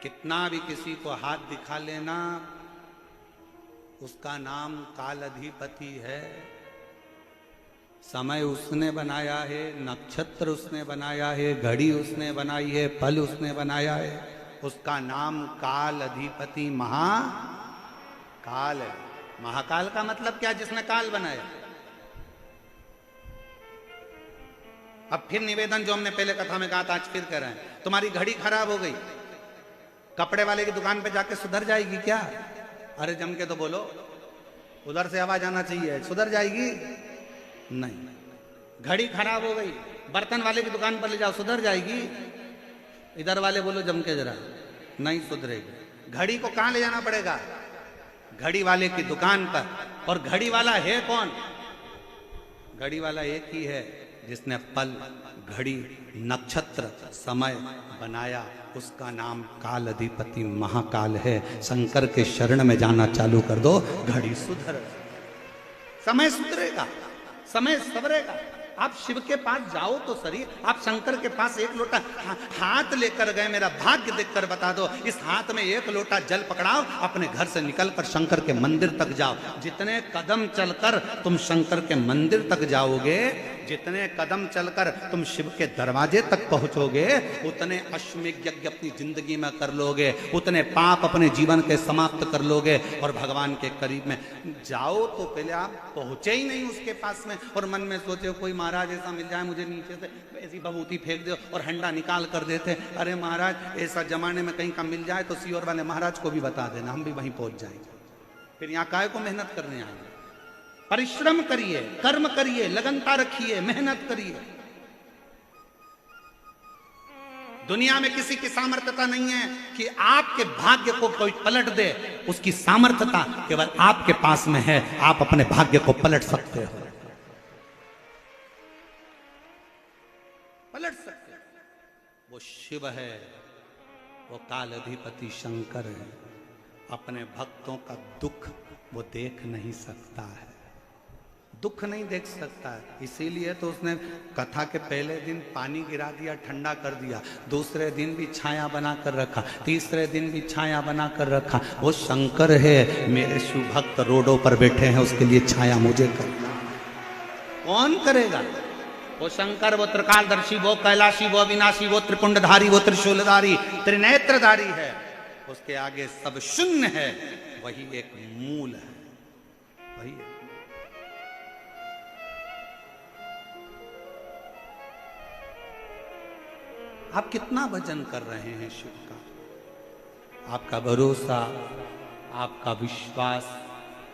कितना भी किसी को हाथ दिखा लेना, उसका नाम काल अधिपति है। समय उसने बनाया है, नक्षत्र उसने बनाया है, घड़ी उसने बनाई है, पल उसने बनाया है। उसका नाम काल अधिपति महाकाल है। महाकाल का मतलब क्या? जिसने काल बनाया। अब फिर निवेदन जो हमने पहले कथा में कहा था, आज फिर कह रहे हैं। तुम्हारी घड़ी खराब हो गई, कपड़े वाले की दुकान पे जाके सुधर जाएगी क्या? अरे जम के तो बोलो, उधर से आवाज आना चाहिए, सुधर जाएगी? नहीं। घड़ी खराब हो गई, बर्तन वाले की दुकान पर ले जाओ, सुधर जाएगी? इधर वाले बोलो जम के जरा, नहीं सुधरेगी। घड़ी को कहां ले जाना पड़ेगा? घड़ी वाले की दुकान पर। और घड़ी वाला है कौन? घड़ी वाला एक ही है जिसने पल, घड़ी, नक्षत्र, समय बनाया। उसका नाम काल अधिपति महाकाल है। शंकर के शरण में जाना चालू कर दो, घड़ी सुधर, समय सुधरेगा, समय सवरेगा। आप शिव के पास जाओ तो सही, आप शंकर के पास एक लोटा हाथ लेकर गए, मेरा भाग्य देखकर बता दो। इस हाथ में एक लोटा जल पकड़ाओ, अपने घर से निकलकर शंकर के मंदिर तक जाओ। जितने कदम चलकर तुम शंकर के मंदिर तक जाओगे, जितने कदम चलकर तुम शिव के दरवाजे तक पहुंचोगे, उतने अश्वमेध यज्ञ अपनी जिंदगी में कर लोगे, उतने पाप अपने जीवन के समाप्त कर लोगे और भगवान के करीब में जाओ। तो पहले आप पहुंचे ही नहीं उसके पास में और मन में सोचे कोई महाराज ऐसा मिल जाए मुझे, नीचे से ऐसी भभूति फेंक दो और हंडा निकाल कर देते। अरे महाराज ऐसा जमाने में कहीं का मिल जाए तो सीओर वाले महाराज को भी बता देना, हम भी वहीं पहुंच जाएंगे। फिर यहाँ काय को मेहनत करने आएंगे? परिश्रम करिए, कर्म करिए, लगनता रखिए, मेहनत करिए। दुनिया में किसी की सामर्थ्यता नहीं है कि आपके भाग्य को कोई पलट दे। उसकी सामर्थ्यता केवल आपके पास में है। आप अपने भाग्य को पलट सकते हो, पलट सकते हो। वो शिव है, वो काल अधिपति शंकर है। अपने भक्तों का दुख वो देख नहीं सकता है, दुख नहीं देख सकता है। इसीलिए तो उसने कथा के पहले दिन पानी गिरा दिया, ठंडा कर दिया, दूसरे दिन भी छाया बना कर रखा, तीसरे दिन भी छाया बना कर रखा। वो शंकर है, मेरे शिव भक्त रोडों पर बैठे हैं, उसके लिए छाया मुझे करना। कौन करेगा? वो शंकर, वो त्रिकालदर्शी, वो कैलाशी, वो अविनाशी, वो त्रिपुंडधारी, वो त्रिशूलधारी, त्रिनेत्रधारी है। उसके आगे सब शून्य है। वही एक मूल है, वही है। आप कितना भजन कर रहे हैं शिव का? आपका भरोसा, आपका विश्वास,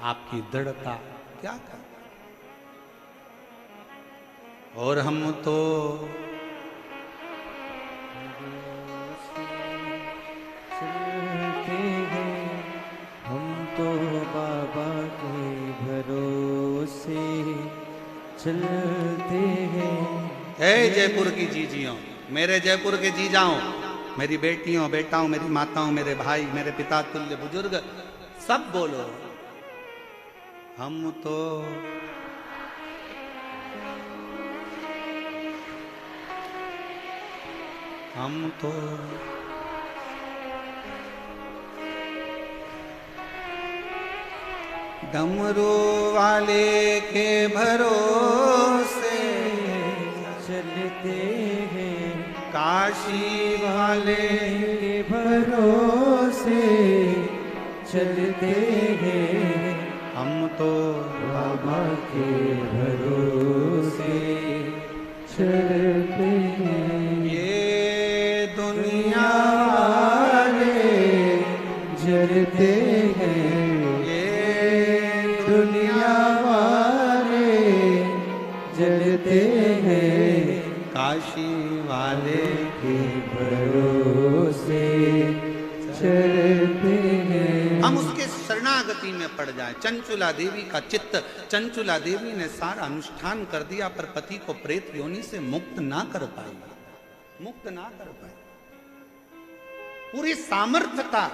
आपकी दृढ़ता क्या कर? और हम तो चलते हैं, हम तो बाबा के भरोसे चलते हैं। हे जयपुर की जीजियों, मेरे जयपुर के जीजाओं, मेरी बेटियों, बेटाओं, मेरी माताओं, मेरे भाई, मेरे पिता तुल्य बुजुर्ग, सब बोलो, हम तो डमरू वाले के भरोसे चलते हैं, काशी वाले के भरोसे चलते हैं। हम तो बाबा के भरोसे चलते हैं। ये दुनिया वाले जलते हैं, दुनिया वाले जलते हैं। काशी वाले के भरोसे चलते हैं। हम उसके शरणागति में पड़ जाए। चंचुला देवी का चित्त, चंचुला देवी ने सारा अनुष्ठान कर दिया पर पति को प्रेत योनि से मुक्त ना कर पाई, मुक्त ना कर पाई। पूरी सामर्थ्यता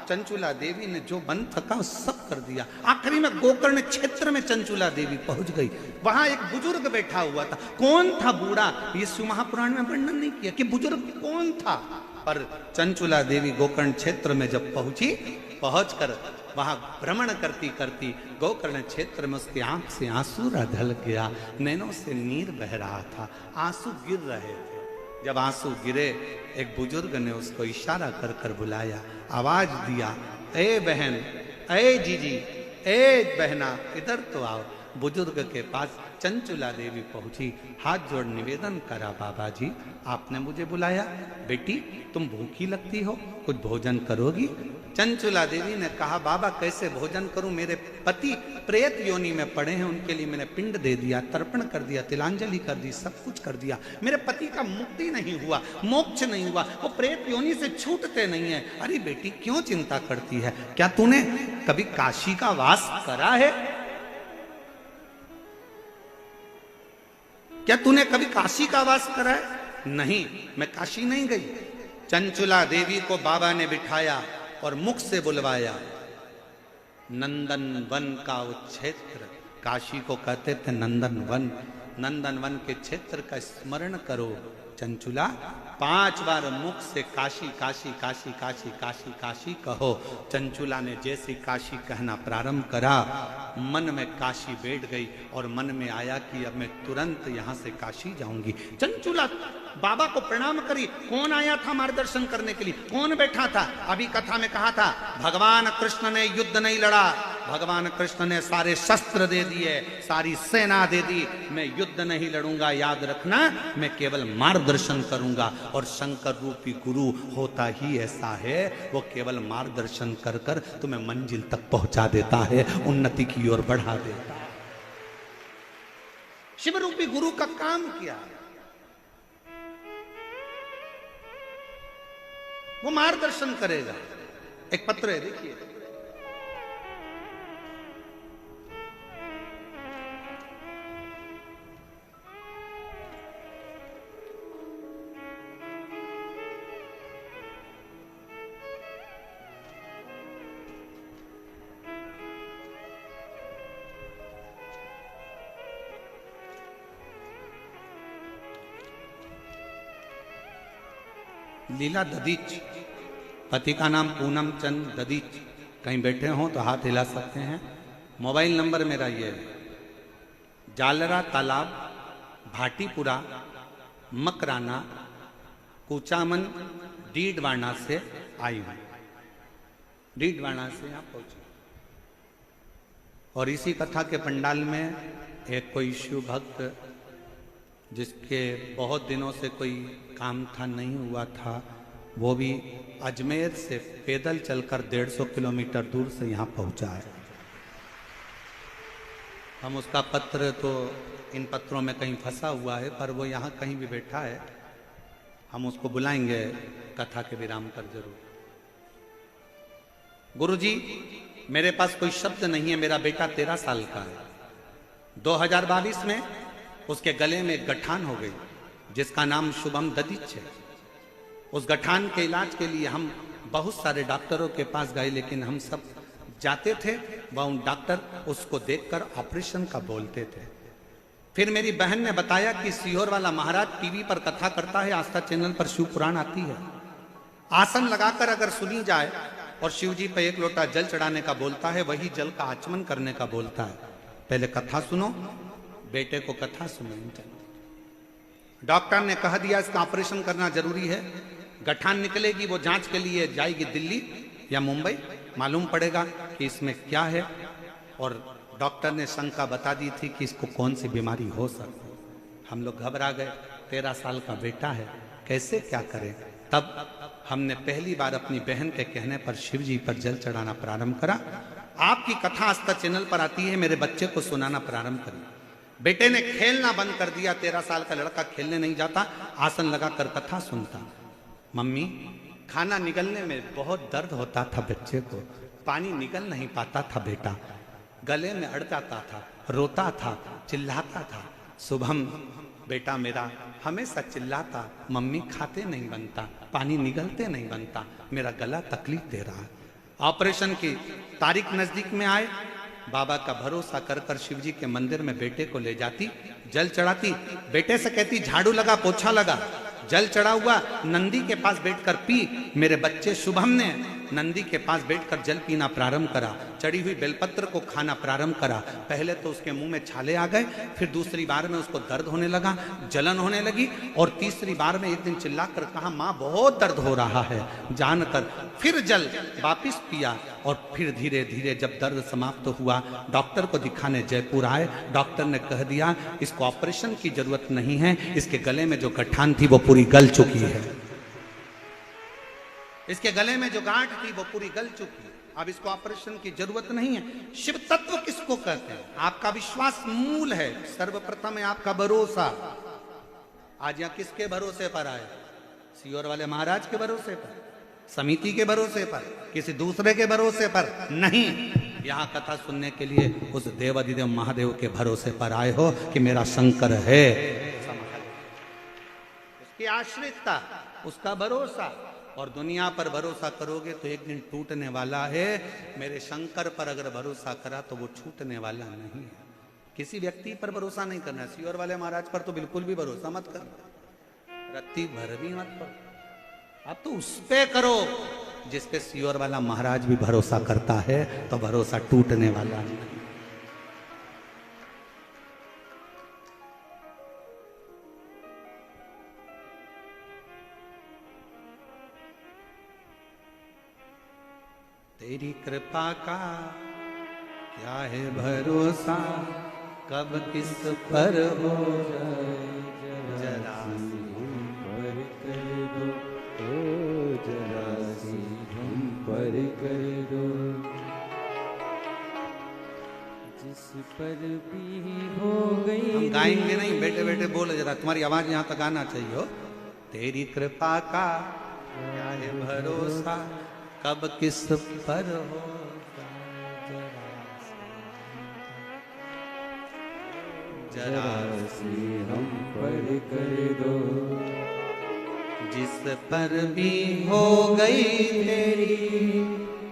चंचुला देवी ने जो बन सका सब कर दिया। आखिरी में गोकर्ण क्षेत्र में चंचुला देवी पहुंच गई। वहां एक बुजुर्ग बैठा हुआ था। कौन था बूढ़ा? ये शिव महापुराण में वर्णन नहीं किया कि बुजुर्ग कौन था। पर चंचुला देवी गोकर्ण क्षेत्र में जब पहुंची, पहुंचकर वहां भ्रमण करती करती गोकर्ण क्षेत्र में उसकी आंख से आंसू ढल गया, नैनों से नीर बह रहा था, आंसू गिर रहे थे। जब आंसू गिरे, एक बुजुर्ग ने उसको इशारा कर कर बुलाया, आवाज दिया, ए बहन, ए जीजी, ए बहना, इधर तो आओ। बुजुर्ग के पास चंचुला देवी पहुंची, हाथ जोड़ निवेदन करा, बाबा जी आपने मुझे बुलाया, बेटी तुम भूखी लगती हो, कुछ भोजन करोगी? चंचुला देवी ने कहा, बाबा कैसे भोजन करूं, मेरे पति प्रेत योनि में पड़े हैं, उनके लिए मैंने पिंड दे दिया, तर्पण कर दिया, तिलांजलि कर दी, सब कुछ कर दिया, मेरे पति का मुक्ति नहीं हुआ, मोक्ष नहीं हुआ, वो प्रेत योनि से छूटते नहीं है। अरे बेटी क्यों चिंता करती है, क्या तूने कभी काशी का वास करा है? क्या तूने कभी काशी का वास करा है? नहीं, मैं काशी नहीं गई। चंचुला देवी को बाबा ने बिठाया और मुख से बुलवाया, नंदन वन का वो क्षेत्र, काशी को कहते थे नंदन वन, नंदन वन के क्षेत्र का स्मरण करो। चंचुला 5 बार मुख से काशी काशी काशी काशी काशी काशी कहो। चंचुला ने जैसे काशी कहना प्रारंभ करा, मन में काशी बैठ गई और मन में आया कि अब मैं तुरंत यहां से काशी जाऊंगी। चंचुला बाबा को प्रणाम करी। कौन आया था मार्गदर्शन करने के लिए, कौन बैठा था? अभी कथा में कहा था, भगवान कृष्ण ने युद्ध नहीं लड़ा, भगवान कृष्ण ने सारे शस्त्र दे दिए, सारी सेना दे दी, मैं युद्ध नहीं लड़ूंगा, याद रखना, मैं केवल मार्गदर्शन करूंगा। और शंकर रूपी गुरु होता ही ऐसा है, वो केवल मार्गदर्शन कर कर तुम्हें मंजिल तक पहुंचा देता है, उन्नति की ओर बढ़ा देता है। शिव रूपी गुरु का काम क्या? वो मार्गदर्शन करेगा। एक पत्र है, देखिए, लीला ददीच, पति का नाम पूनम चंद ददीच। कहीं बैठे हो तो हाथ हिला सकते हैं। मोबाइल नंबर मेरा ये है, जालरा तालाब, भाटीपुरा, मकराना, कुचामन, डीडवाना से आई हूं, डीडवाना से यहाँ पहुंची। और इसी कथा के पंडाल में एक कोई शिव भक्त, जिसके बहुत दिनों से कोई काम था, नहीं हुआ था, वो भी अजमेर से पैदल चलकर 150 किलोमीटर दूर से यहाँ पहुँचा है। हम उसका पत्र तो इन पत्रों में कहीं फंसा हुआ है, पर वो यहाँ कहीं भी बैठा है, हम उसको बुलाएंगे कथा के विराम पर जरूर। गुरुजी, मेरे पास कोई शब्द नहीं है, मेरा बेटा 13 साल का है। 2022 में उसके गले में गठान हो गई, जिसका नाम शुभम ददीच है। उस गठान के इलाज के लिए हम बहुत सारे डॉक्टरों के पास गए, लेकिन हम सब जाते थे, वह डॉक्टर उसको देखकर ऑपरेशन का बोलते थे। फिर मेरी बहन ने बताया कि सीहोर वाला महाराज टीवी पर कथा करता है, आस्था चैनल पर शिव पुराण आती है, आसन लगाकर अगर सुनी जाए और शिव जी पे 1 लोटा जल चढ़ाने का बोलता है, वही जल का आचमन करने का बोलता है। पहले कथा सुनो, बेटे को कथा सुनाई। डॉक्टर ने कह दिया इसका ऑपरेशन करना जरूरी है, गठान निकलेगी, वो जांच के लिए जाएगी दिल्ली या मुंबई, मालूम पड़ेगा कि इसमें क्या है। और डॉक्टर ने शंका बता दी थी कि इसको कौन सी बीमारी हो सकती है। हम लोग घबरा गए, 13 साल का बेटा है, कैसे क्या करें। तब हमने पहली बार अपनी बहन के कहने पर शिव जी पर जल चढ़ाना प्रारंभ करा। आपकी कथा आस्था चैनल पर आती है, मेरे बच्चे को सुनाना प्रारंभ करिए। बेटे ने खेलना बंद कर दिया, 13 साल का लड़का खेलने नहीं जाता, आसन लगाकर कथा सुनता। मम्मी, खाना निगलने में बहुत दर्द होता था बच्चे को, पानी निगल नहीं पाता था बेटा, गले में अड़ जाता था, रोता था, चिल्लाता था। शुभम बेटा मेरा हमेशा चिल्लाता, मम्मी खाते नहीं बनता, पानी निगलते नहीं बनता, मेरा गला तकलीफ दे रहा है। ऑपरेशन की तारीख नजदीक में आए, बाबा का भरोसा कर कर शिव जी के मंदिर में बेटे को ले जाती, जल चढ़ाती, बेटे से कहती झाड़ू लगा, पोछा लगा, जल चढ़ा हुआ, नंदी के पास बैठकर पी। मेरे बच्चे शुभम ने नंदी के पास बैठकर जल पीना प्रारंभ करा, चढ़ी हुई बेलपत्र को खाना प्रारंभ करा। पहले तो उसके मुंह में छाले आ गए, फिर दूसरी बार में उसको दर्द होने लगा, जलन होने लगी, और तीसरी बार में एक दिन चिल्लाकर कहा माँ बहुत दर्द हो रहा है। जानकर फिर जल वापिस पिया, और फिर धीरे धीरे जब दर्द समाप्त हुआ, डॉक्टर को दिखाने जयपुर आए। डॉक्टर ने कह दिया इसको ऑपरेशन की जरूरत नहीं है, इसके गले में जो गठान थी वो पूरी गल चुकी है, इसके गले में जो गांठ थी वो पूरी गल चुकी है, अब इसको ऑपरेशन की जरूरत नहीं है। शिव तत्व किसको कहते हैं? आपका विश्वास मूल है, सर्वप्रथम है आपका भरोसा। आज यहां किसके भरोसे पर आए? सीहोर वाले महाराज के भरोसे पर, समिति के भरोसे पर, किसी दूसरे के भरोसे पर नहीं। यहाँ कथा सुनने के लिए उस देवाधिदेव महादेव के भरोसे पर आए हो कि मेरा शंकर है। उसकी आश्रितता, उसका भरोसा, और दुनिया पर भरोसा करोगे तो एक दिन टूटने वाला है। मेरे शंकर पर अगर भरोसा करा तो वो छूटने वाला नहीं है। किसी व्यक्ति पर भरोसा नहीं करना। सीहोर वाले महाराज पर तो बिल्कुल भी भरोसा मत करना, रत्ती भर भी मत करो, आप तो उस पे करो जिस पे सीहोर वाला महाराज भी भरोसा करता है, तो भरोसा टूटने वाला नहीं। तेरी कृपा का क्या है भरोसा, कब किस पर हो जाए जरा पर कर दो, ओ जरा सी हम पर कर दो। जिस पर भी हो गई। हम गाएंगे नहीं, बैठे बैठे बोल जरा, तुम्हारी आवाज यहाँ तक आना चाहिए हो। तेरी कृपा का क्या है भरोसा, कब किस पर हो जरा सी हम पर कर दो। जिस पर भी हो गई तेरी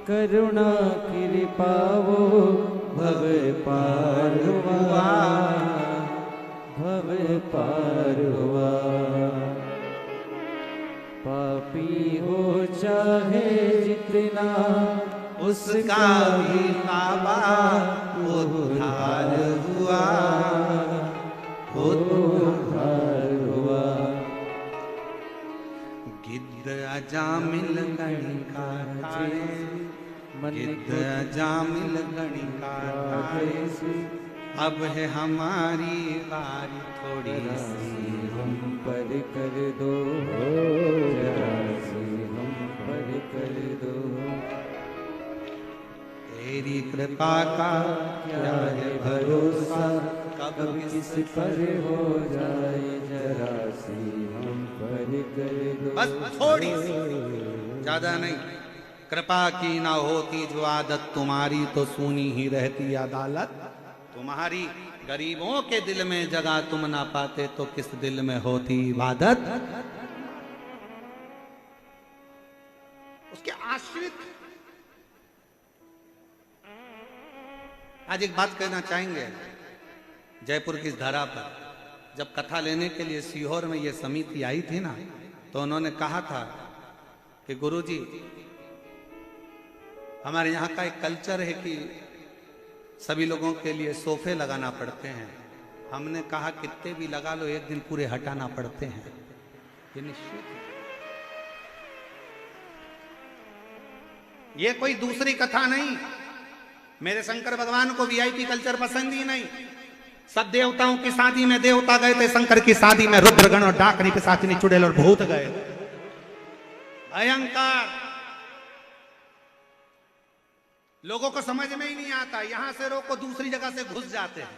करुणा कृपा वो भव पार हुआ, भव पार हुआ। पापी हो चाहे जितना उसका भी बाबा उद्धार हुआ, उद्धार हुआ। गिद्ध अजामिल गणिका ठाए, गिद्ध अजामिल गणिका ठाए, अब है हमारी बारी थोड़ी सी हम पर कर दो, जरा सी हम पर कर दो। तेरी कृपा का क्या है भरोसा, कब किस पर हो जाए जरा सी हम पर कर दो। बस थोड़ी सी, ज्यादा नहीं। कृपा की ना होती जो आदत तुम्हारी, तो सुनी ही रहती अदालत तुम्हारी। गरीबों के दिल में जगह तुम ना पाते, तो किस दिल में होती इबादत। उसके आश्रित। आज एक बात कहना चाहेंगे, जयपुर की इस धरा पर जब कथा लेने के लिए सीहोर में ये समिति आई थी ना, तो उन्होंने कहा था कि गुरुजी हमारे यहाँ का एक कल्चर है कि सभी लोगों के लिए सोफे लगाना पड़ते हैं। हमने कहा कितने भी लगा लो, एक दिन पूरे हटाना पड़ते हैं, ये निश्चित है। ये कोई दूसरी कथा नहीं। मेरे शंकर भगवान को वीआईपी कल्चर पसंद ही नहीं। सब देवताओं की शादी में देवता गए थे, शंकर की शादी में रुद्रगण और डाकनी पिशाचिनी चुड़ैल और भूत गए। भयंकर। लोगों को समझ में ही नहीं आता, यहां से रोको दूसरी जगह से घुस जाते हैं।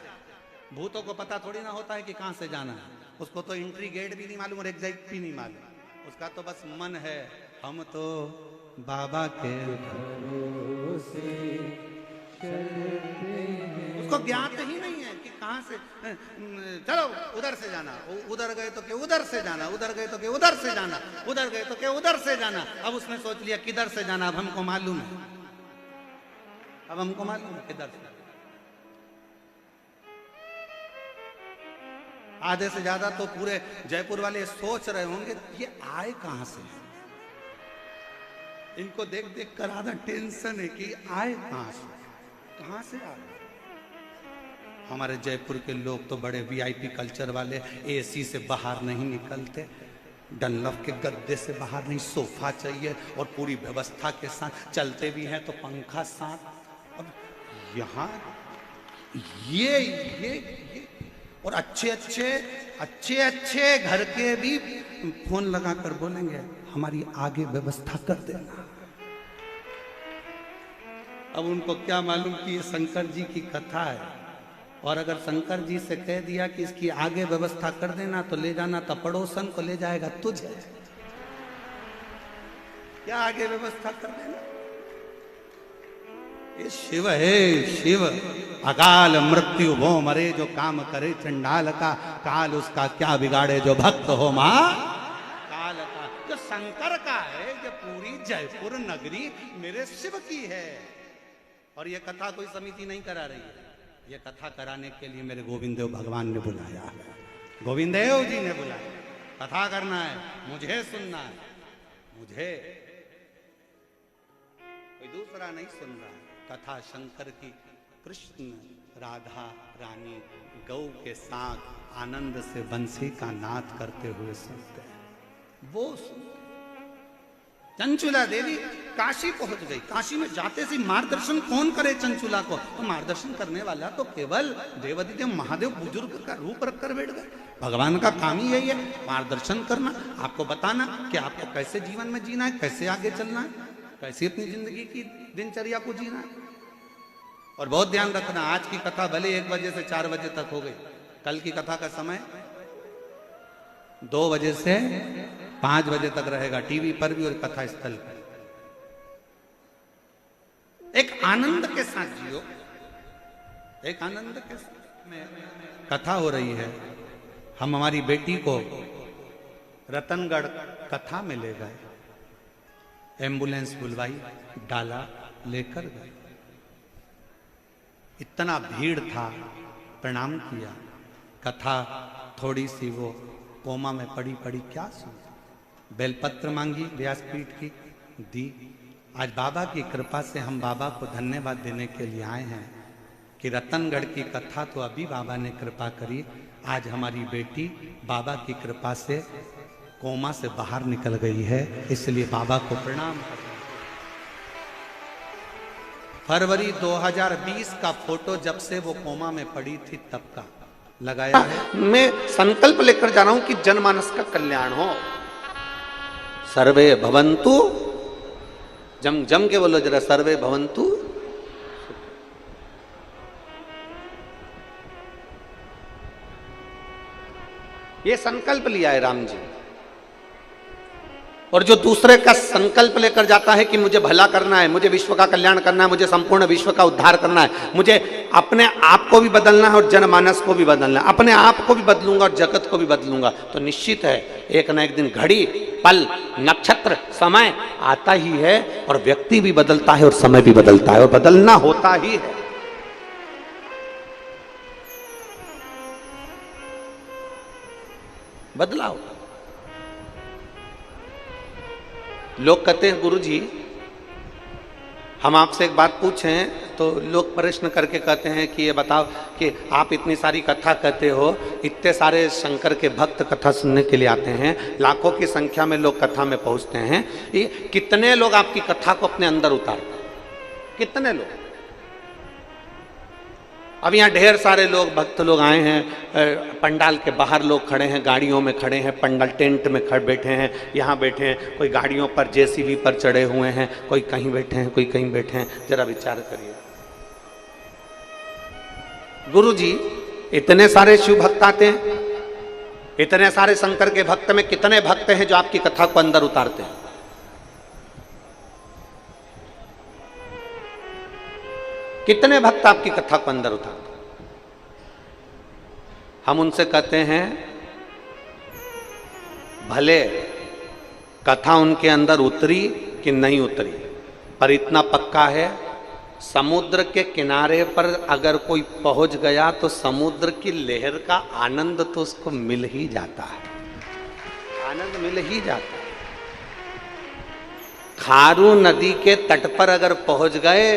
भूतों को पता थोड़ी ना होता है कि कहां से जाना है, उसको तो एंट्री गेट भी नहीं मालूम और एग्जिट भी नहीं मालूम, उसका तो बस मन है हम तो बाबा के भरोसे, उसको ज्ञात ही नहीं है कि कहां से। चलो उधर से जाना, उधर गए तो क्या उधर से जाना, उधर गए तो क्या उधर से जाना, उधर गए तो क्या उधर से जाना। अब उसने सोच लिया किधर से जाना, अब हमको मालूम है, अब हमको मालूम है किधर से। आधे से ज्यादा तो पूरे जयपुर वाले सोच रहे होंगे ये आए कहां से। इनको देख देख कर आधा टेंशन है कि आए कहां से आए। हमारे जयपुर के लोग तो बड़े वीआईपी कल्चर वाले, एसी से बाहर नहीं निकलते, डनलप के गद्दे से बाहर नहीं, सोफा चाहिए और पूरी व्यवस्था के साथ चलते भी हैं तो पंखा साथ। अब यहाँ ये और अच्छे अच्छे घर के भी फोन लगा कर बोलेंगे हमारी आगे व्यवस्था कर देना। अब उनको क्या मालूम कि ये शंकर जी की कथा है, और अगर शंकर जी से कह दिया कि इसकी आगे व्यवस्था कर देना तो ले जाना तो पड़ोसन को ले जाएगा तुझे, क्या आगे व्यवस्था कर देना। ये शिव है शिव, अकाल मृत्यु वो मरे जो काम करे चंडाल का, काल उसका क्या बिगाड़े जो भक्त हो मां काल का। जो शंकर का है, जो पूरी जयपुर नगरी मेरे शिव की है। और ये कथा कोई समिति नहीं करा रही है, ये कथा कराने के लिए मेरे गोविंद देव भगवान ने बुलाया है, गोविंद देव जी ने बुलाया। कथा करना है, मुझे सुनना है, मुझे कोई दूसरा नहीं सुन रहा है। कथा शंकर की, कृष्ण राधा रानी गौ के साथ आनंद से बंसी का नाद करते हुए सुनते हैं, वो सुनते। चंचुला देवी काशी पहुंच गई, काशी में जाते से मार्गदर्शन कौन करे चंचुला को, तो मार्गदर्शन करने वाला तो केवल देवादिदेव महादेव बुजुर्ग का रूप रखकर बैठ गए। भगवान का काम ही यही है, मार्गदर्शन करना, आपको बताना कि आपको कैसे जीवन में जीना है, कैसे आगे चलना है, कैसे अपनी जिंदगी की दिनचर्या को जीना है। और बहुत ध्यान रखना, आज की कथा भले 1 बजे से 4 बजे तक हो गई, कल की कथा का समय 2 बजे से 5 बजे तक रहेगा, टीवी पर भी और कथा स्थल पर। एक आनंद के साथ जियो, एक आनंद के साथ में कथा हो रही है। हम हमारी बेटी को रतनगढ़ कथा में ले गए, एम्बुलेंस बुलवाई, डाला, लेकर गए। इतना भीड़ था, प्रणाम किया, कथा थोड़ी सी वो कोमा में पड़ी क्या सुन, बेलपत्र मांगी व्यासपीठ की, दी। आज बाबा की कृपा से हम बाबा को धन्यवाद देने के लिए आए हैं कि रतनगढ़ की कथा तो अभी बाबा ने कृपा करी, आज हमारी बेटी बाबा की कृपा से कोमा से बाहर निकल गई है, इसलिए बाबा को प्रणाम कर। फरवरी 2020 का फोटो जब से वो कोमा में पड़ी थी तब का लगाया है। मैं संकल्प लेकर जा रहा हूं कि जनमानस का कल्याण हो। सर्वे भवन्तु, जम के बोलो जरा, सर्वे भवन्तु। ये संकल्प लिया है राम जी। और जो दूसरे का संकल्प लेकर जाता है कि मुझे भला करना है, मुझे विश्व का कल्याण करना है, मुझे संपूर्ण विश्व का उद्धार करना है, मुझे अपने आप को भी बदलना है और जनमानस को भी बदलना है, अपने आप को भी बदलूंगा और जगत को भी बदलूंगा, तो निश्चित है एक न एक दिन घड़ी, पल, नक्षत्र, समय आता ही है और व्यक्ति भी बदलता है और समय भी बदलता है और बदलना होता ही है। बदलाव। लोग कहते हैं गुरु जी हम आपसे एक बात पूछें, तो लोग प्रश्न करके कहते हैं कि ये बताओ कि आप इतनी सारी कथा कहते हो, इतने सारे शंकर के भक्त कथा सुनने के लिए आते हैं, लाखों की संख्या में लोग कथा में पहुंचते हैं, ये कितने लोग आपकी कथा को अपने अंदर उतारते हैं, कितने लोग? अब यहाँ ढेर सारे लोग भक्त लोग आए हैं, पंडाल के बाहर लोग खड़े हैं, गाड़ियों में खड़े हैं, पंडाल टेंट में खड़े बैठे हैं, यहाँ बैठे हैं, कोई गाड़ियों पर जेसीबी पर चढ़े हुए हैं, कोई कहीं बैठे हैं, कोई कहीं बैठे हैं। जरा विचार करिए गुरु जी, इतने सारे शिव भक्त आते हैं, इतने सारे शंकर के भक्त में कितने भक्त हैं जो आपकी कथा को अंदर उतारते हैं? कितने भक्त आपकी कथा को अंदर उतारते? हम उनसे कहते हैं भले कथा उनके अंदर उतरी कि नहीं उतरी, पर इतना पक्का है समुद्र के किनारे पर अगर कोई पहुंच गया तो समुद्र की लहर का आनंद तो उसको मिल ही जाता है, आनंद मिल ही जाता है। खारू नदी के तट पर अगर पहुंच गए,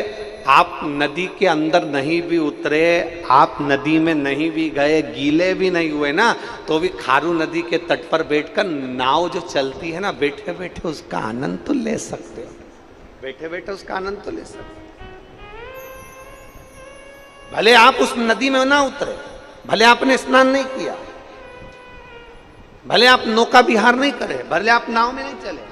आप नदी के अंदर नहीं भी उतरे, आप नदी में नहीं भी गए, गीले भी नहीं हुए ना, तो भी खारू नदी के तट पर बैठकर नाव जो चलती है ना, बैठे बैठे उसका आनंद तो ले सकते हो, बैठे बैठे उसका आनंद तो ले सकते हो। भले आप उस नदी में ना उतरे, भले आपने स्नान नहीं किया, भले आप नौका विहार नहीं करे, भले आप नाव में नहीं चले,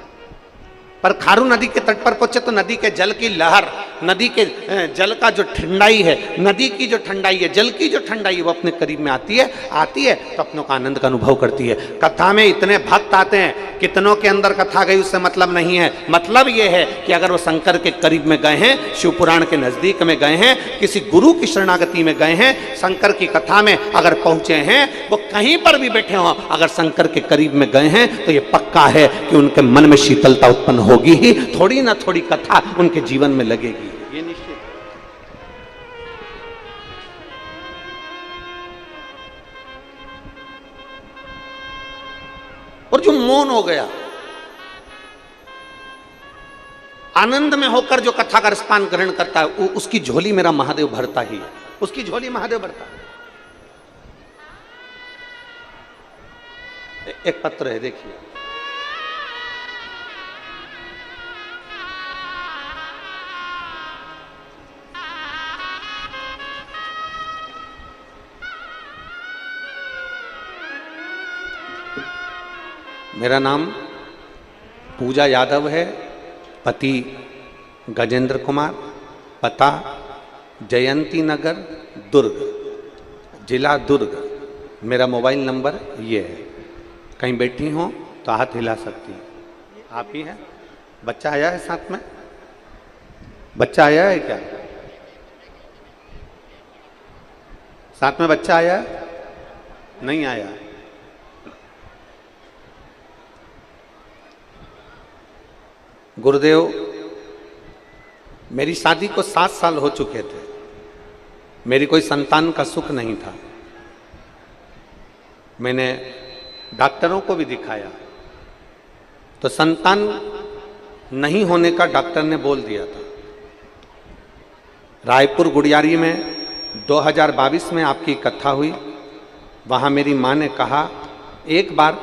पर खारू नदी के तट पर पहुंचे तो नदी के जल की लहर, नदी के जल का जो ठंडाई है, नदी की जो ठंडाई है, जल की जो ठंडाई है, वो अपने करीब में आती है तो अपनों का आनंद का अनुभव करती है। कथा में इतने भक्त आते हैं, कितनों के अंदर कथा गई उससे मतलब नहीं है। मतलब ये है कि अगर वो शंकर के करीब में गए हैं, शिव पुराण के नजदीक में गए हैं, किसी गुरु की शरणागति में गए हैं, शंकर की कथा में अगर पहुंचे हैं, वो कहीं पर भी बैठे हों, अगर शंकर के करीब में गए हैं तो ये पक्का है कि उनके मन में शीतलता उत्पन्न होगी ही, थोड़ी ना थोड़ी कथा उनके जीवन में लगेगी, ये निश्चित। और जो मौन हो गया, आनंद में होकर जो कथा का रसपान ग्रहण करता है, उसकी झोली मेरा महादेव भरता ही है, उसकी झोली महादेव भरता है। एक पत्र है, देखिए, मेरा नाम पूजा यादव है, पति गजेंद्र कुमार, पता जयंती नगर, दुर्ग, जिला दुर्ग। मेरा मोबाइल नंबर ये है, कहीं बैठी हो तो हाथ हिला सकती हैं। आप ही हैं? बच्चा आया है साथ में? बच्चा आया है क्या? साथ में बच्चा आया है? नहीं आया? गुरुदेव, मेरी शादी को 7 साल हो चुके थे, मेरी कोई संतान का सुख नहीं था। मैंने डॉक्टरों को भी दिखाया तो संतान नहीं होने का डॉक्टर ने बोल दिया था। रायपुर गुड़ियारी में 2022 में आपकी कथा हुई, वहाँ मेरी माँ ने कहा एक बार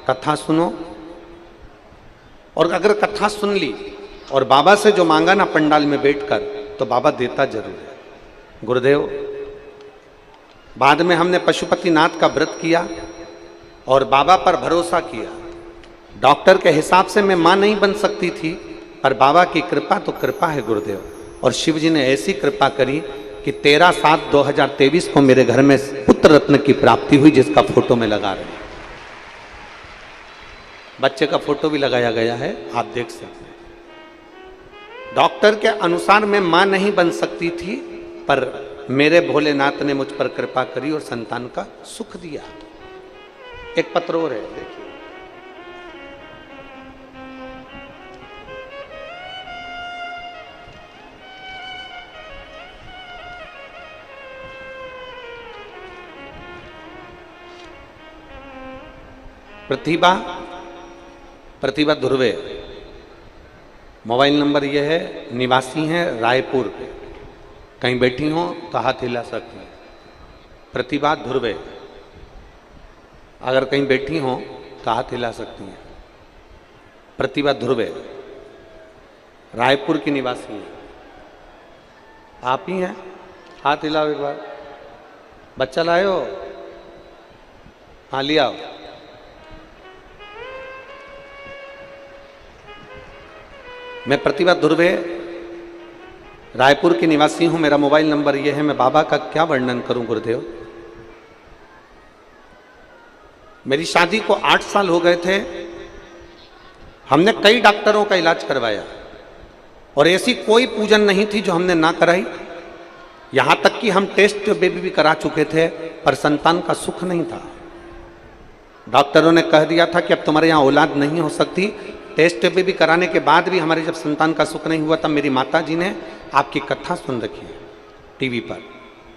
कथा सुनो, और अगर कथा सुन ली और बाबा से जो मांगा ना पंडाल में बैठकर, तो बाबा देता जरूर है। गुरुदेव, बाद में हमने पशुपतिनाथ का व्रत किया और बाबा पर भरोसा किया। डॉक्टर के हिसाब से मैं मां नहीं बन सकती थी, पर बाबा की कृपा तो कृपा है गुरुदेव। और शिव जी ने ऐसी कृपा करी कि 13/7/2023 को मेरे घर में पुत्र रत्न की प्राप्ति हुई, जिसका फोटो में लगा रहे हैं। बच्चे का फोटो भी लगाया गया है, आप देख सकते हैं। डॉक्टर के अनुसार मैं मां नहीं बन सकती थी, पर मेरे भोलेनाथ ने मुझ पर कृपा करी और संतान का सुख दिया। एक पत्र और है, देखिए, प्रतिभा ध्रुवे, मोबाइल नंबर ये है, निवासी हैं रायपुर पे, कहीं बैठी हो तो हाथ हिला सकती हैं। प्रतिभा ध्रुवे, अगर कहीं बैठी हो तो हाथ हिला सकती हैं। प्रतिभा ध्रुवे रायपुर की निवासी हैं। आप ही हैं? हाथ हिलाओ एक बार। बच्चा लाए हो? हाँ, लिया। मैं प्रतिभा ध्रुवे रायपुर की निवासी हूं, मेरा मोबाइल नंबर यह है। मैं बाबा का क्या वर्णन करूं गुरुदेव। मेरी शादी को 8 साल हो गए थे। हमने कई डॉक्टरों का इलाज करवाया और ऐसी कोई पूजन नहीं थी जो हमने ना कराई। यहां तक कि हम टेस्ट बेबी भी करा चुके थे, पर संतान का सुख नहीं था। डॉक्टरों ने कह दिया था कि अब तुम्हारे यहाँ औलाद नहीं हो सकती। टेस्ट बेबी कराने के बाद भी हमारे जब संतान का सुख नहीं हुआ, तब मेरी माता जी ने आपकी कथा सुन रखी है टीवी पर,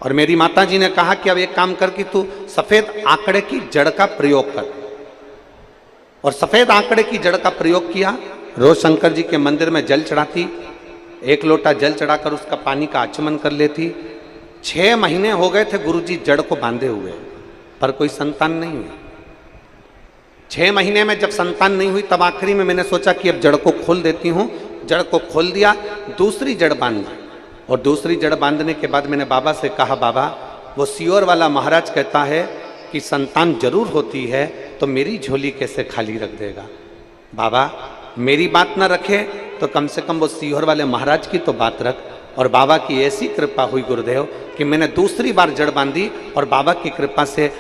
और मेरी माता जी ने कहा कि अब एक काम कर कि तू सफेद आंकड़े की जड़ का प्रयोग कर। और सफेद आंकड़े की जड़ का प्रयोग किया। रोज शंकर जी के मंदिर में जल चढ़ाती, 1 लोटा जल चढ़ाकर उसका पानी का आचमन कर लेती। 6 महीने हो गए थे गुरुजी जड़ को बांधे हुए, पर कोई संतान नहीं हुई। 6 महीने में जब संतान नहीं हुई तब आखिरी में मैंने सोचा कि अब जड़ को खोल देती हूँ। जड़ को खोल दिया, दूसरी जड़ बांध दी। और दूसरी जड़ बांधने के बाद मैंने बाबा से कहा, बाबा वो सियोर वाला महाराज कहता है कि संतान जरूर होती है तो मेरी झोली कैसे खाली रख देगा। बाबा मेरी बात ना रखे तो कम से कम वो सियोर वाले महाराज की तो बात रख। और बाबा की ऐसी कृपा हुई गुरुदेव कि मैंने दूसरी बार जड़ बांधी और बाबा की कृपा से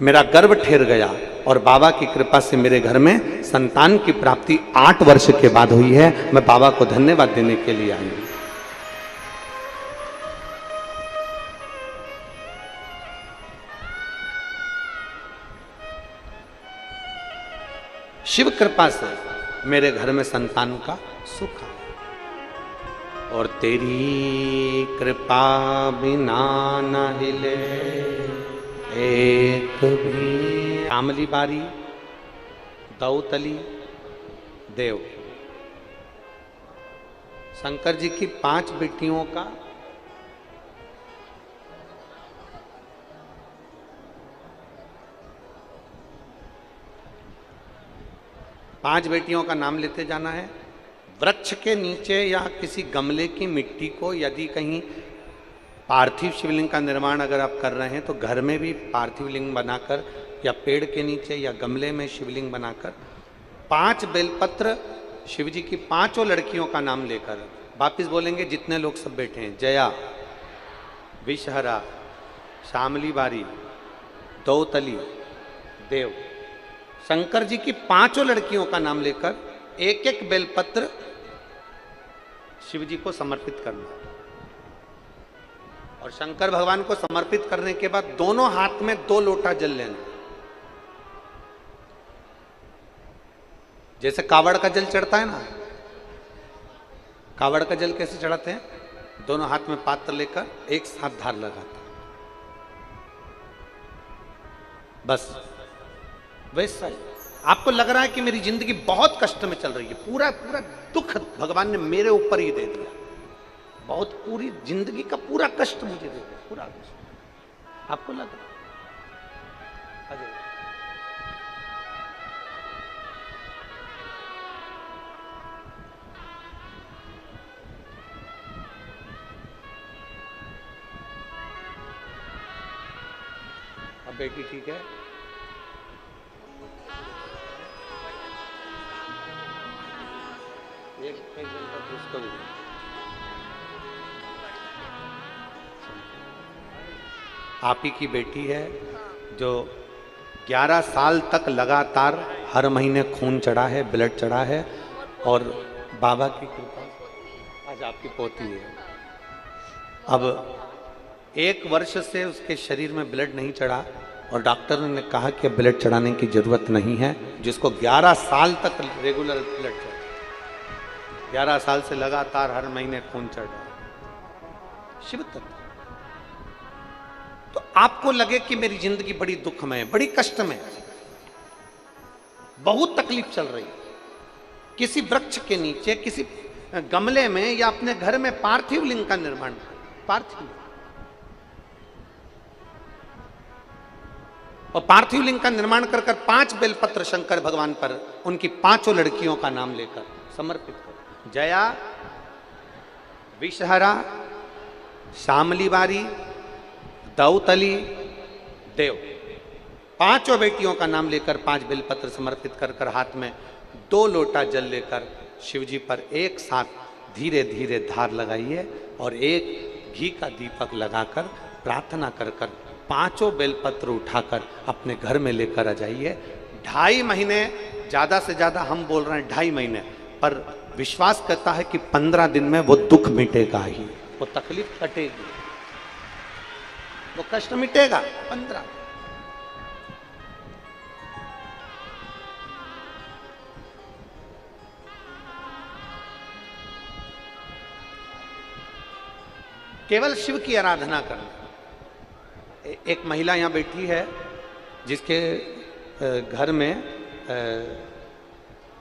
मेरा गर्भ ठहर गया। और बाबा की कृपा से मेरे घर में संतान की प्राप्ति 8 वर्ष के बाद हुई है। मैं बाबा को धन्यवाद देने के लिए आई हूं। शिव कृपा से मेरे घर में संतान का सुख है। और तेरी कृपा बिना न हिले एक भी। आमली बारी, दौतली, देव। शंकर जी की 5 बेटियों का पांच बेटियों का नाम लेते जाना है। वृक्ष के नीचे या किसी गमले की मिट्टी को, यदि कहीं पार्थिव शिवलिंग का निर्माण अगर आप कर रहे हैं तो घर में भी पार्थिव लिंग बनाकर या पेड़ के नीचे या गमले में शिवलिंग बनाकर 5 बेलपत्र शिव जी की 5 लड़कियों का नाम लेकर वापिस बोलेंगे। जितने लोग सब बैठे हैं, जया, विषहरा, शामली बारी, दौतली, देव, शंकर जी की 5 लड़कियों का नाम लेकर एक एक बेलपत्र शिव जी को समर्पित करना। और शंकर भगवान को समर्पित करने के बाद दोनों हाथ में 2 लोटा जल लेना। जैसे कावड़ का जल चढ़ता है ना, कावड़ का जल कैसे चढ़ाते हैं? दोनों हाथ में पात्र लेकर एक साथ धार लगाते हैं, बस वैसा ही। आपको लग रहा है कि मेरी जिंदगी बहुत कष्ट में चल रही है, पूरा पूरा दुख भगवान ने मेरे ऊपर ही दे दिया, बहुत पूरी जिंदगी का पूरा कष्ट मुझे दे दिया, पूरा कष्ट आपको लग रहा है? अब बेटी ठीक है? एक उसको भी आप ही की बेटी है जो 11 साल तक लगातार हर महीने खून चढ़ा है, ब्लड चढ़ा है, और बाबा की कृपा आज आपकी पोती है। अब 1 वर्ष से उसके शरीर में ब्लड नहीं चढ़ा और डॉक्टर ने कहा कि ब्लड चढ़ाने की जरूरत नहीं है। जिसको 11 साल तक रेगुलर ब्लड चढ़ा, 11 साल से लगातार हर महीने खून चढ़ रहा है, शिव तत्व। तो आपको लगे कि मेरी जिंदगी बड़ी दुखमय है, बड़ी कष्टमय है, बहुत तकलीफ चल रही है, किसी वृक्ष के नीचे, किसी गमले में या अपने घर में पार्थिव लिंग का निर्माण, पार्थिव, और पार्थिव लिंग का निर्माण कर 5 बेलपत्र शंकर भगवान पर उनकी 5 लड़कियों का नाम लेकर समर्पित करो। जया, विषहरा, शामली बारी, दौतली, देव, 5 बेटियों का नाम लेकर 5 बेलपत्र समर्पित कर हाथ में 2 लोटा जल लेकर शिव जी पर एक साथ धीरे धीरे धार लगाइए और एक घी का दीपक लगाकर प्रार्थना कर 5 बेलपत्र उठाकर अपने घर में लेकर आ जाइए। 2.5 महीने, ज्यादा से ज्यादा हम बोल रहे हैं 2.5 महीने, पर विश्वास करता है कि 15 दिन में वो दुख मिटेगा ही, वो तकलीफ कटेगी, वो कष्ट मिटेगा। 15 केवल शिव की आराधना करना। एक महिला यहाँ बैठी है जिसके घर में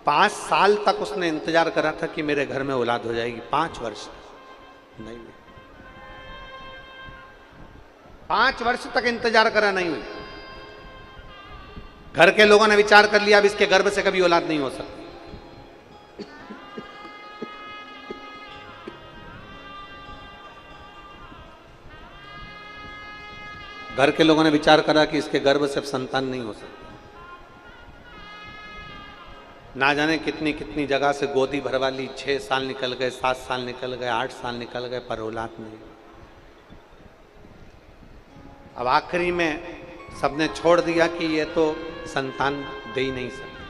5 साल तक उसने इंतजार करा था कि मेरे घर में औलाद हो जाएगी। 5 वर्ष नहीं हुई, 5 वर्ष तक इंतजार करा, नहीं हुई। घर के लोगों ने विचार कर लिया अब इसके गर्भ से कभी औलाद नहीं हो सकती। घर के लोगों ने विचार करा कि इसके गर्भ से संतान नहीं हो सकती। ना जाने कितनी कितनी जगह से गोदी भरवा ली, 6 साल निकल गए, 7 साल निकल गए, 8 साल निकल गए, पर औलाद नहीं। अब आखिरी में सबने छोड़ दिया कि ये तो संतान दे ही नहीं सकते।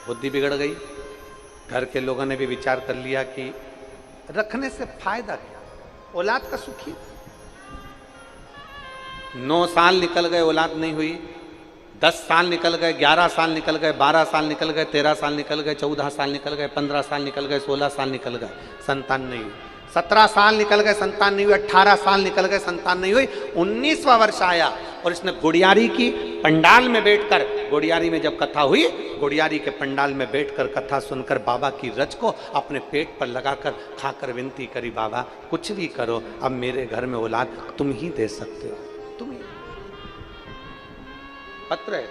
बुद्धि बिगड़ गई। घर के लोगों ने भी विचार कर लिया कि रखने से फायदा क्या, औलाद का सुख ही। 9 साल निकल गए, औलाद नहीं हुई। 10 साल निकल गए, 11 साल निकल गए, 12 साल निकल गए, 13 साल निकल गए, 14 साल निकल गए, 15 साल निकल गए, 16 साल निकल गए, संतान नहीं हुई। 17 साल निकल गए, संतान नहीं हुई। 18 साल निकल गए, संतान नहीं हुई। 19वां वर्ष आया और इसने गुड़ियारी की पंडाल में बैठकर, गुड़ियारी में जब कथा हुई, गुड़ियारी के पंडाल में बैठकर कथा सुनकर बाबा की रज को अपने पेट पर लगाकर खाकर विनती करी, बाबा कुछ भी करो, अब मेरे घर में औलाद तुम ही दे सकते हो, तुम ही। पत्र है।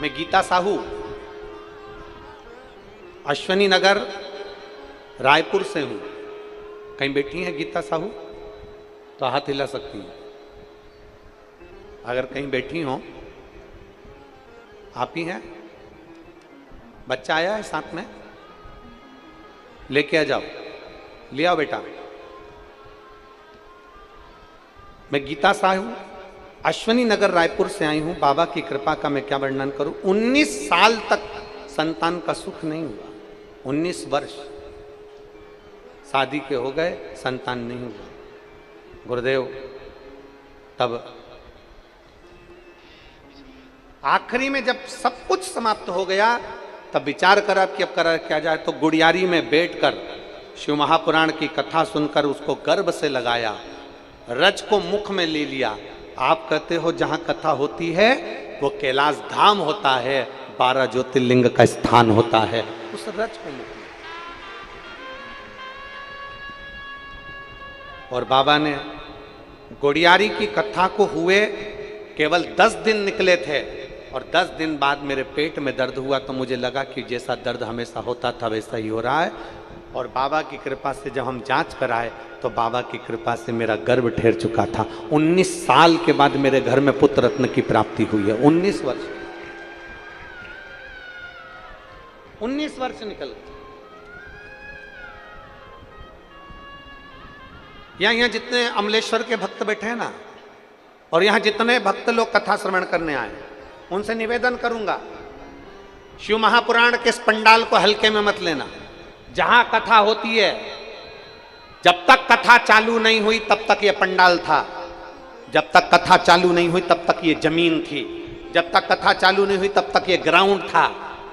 मैं गीता साहू अश्वनी नगर रायपुर से हूं। कहीं बैठी हैं गीता साहू तो हाथ हिला सकती हैं। अगर कहीं बैठी हो, आप ही हैं? बच्चा आया है साथ में, लेके आ जाओ, ले आओ बेटा। मैं गीता साहू अश्वनी नगर रायपुर से आई हूं। बाबा की कृपा का मैं क्या वर्णन करूं। 19 साल तक संतान का सुख नहीं हुआ। 19 वर्ष शादी के हो गए, संतान नहीं हुआ। गुरुदेव तब आखिरी में जब सब कुछ समाप्त हो गया, तब विचार करा कि अब करा क्या जाए। तो गुड़ियारी में बैठकर शिव महापुराण की कथा सुनकर उसको गर्भ से लगाया, रज को मुख में ले लिया। आप कहते हो जहां कथा होती है वो कैलाश धाम होता है, 12 ज्योतिर्लिंग का स्थान होता है, उस रज को मुख में। और बाबा ने गुड़ियारी की कथा को हुए केवल 10 दिन निकले थे, और 10 दिन बाद मेरे पेट में दर्द हुआ तो मुझे लगा कि जैसा दर्द हमेशा होता था वैसा ही हो रहा है। और बाबा की कृपा से जब हम जांच कराए तो बाबा की कृपा से मेरा गर्भ ठहर चुका था। 19 साल के बाद मेरे घर में पुत्र रत्न की प्राप्ति हुई है। 19 वर्ष 19 वर्ष निकल गए। यहाँ जितने अमलेश्वर के भक्त बैठे हैं ना, और यहाँ जितने भक्त लोग कथा श्रवण करने आए, उनसे निवेदन करूंगा, शिव महापुराण के इस पंडाल को हल्के में मत लेना। जहां कथा होती है, जब तक कथा चालू नहीं हुई तब तक ये पंडाल था, जब तक कथा चालू नहीं हुई तब तक ये जमीन थी, जब तक कथा चालू नहीं हुई तब तक ये ग्राउंड था,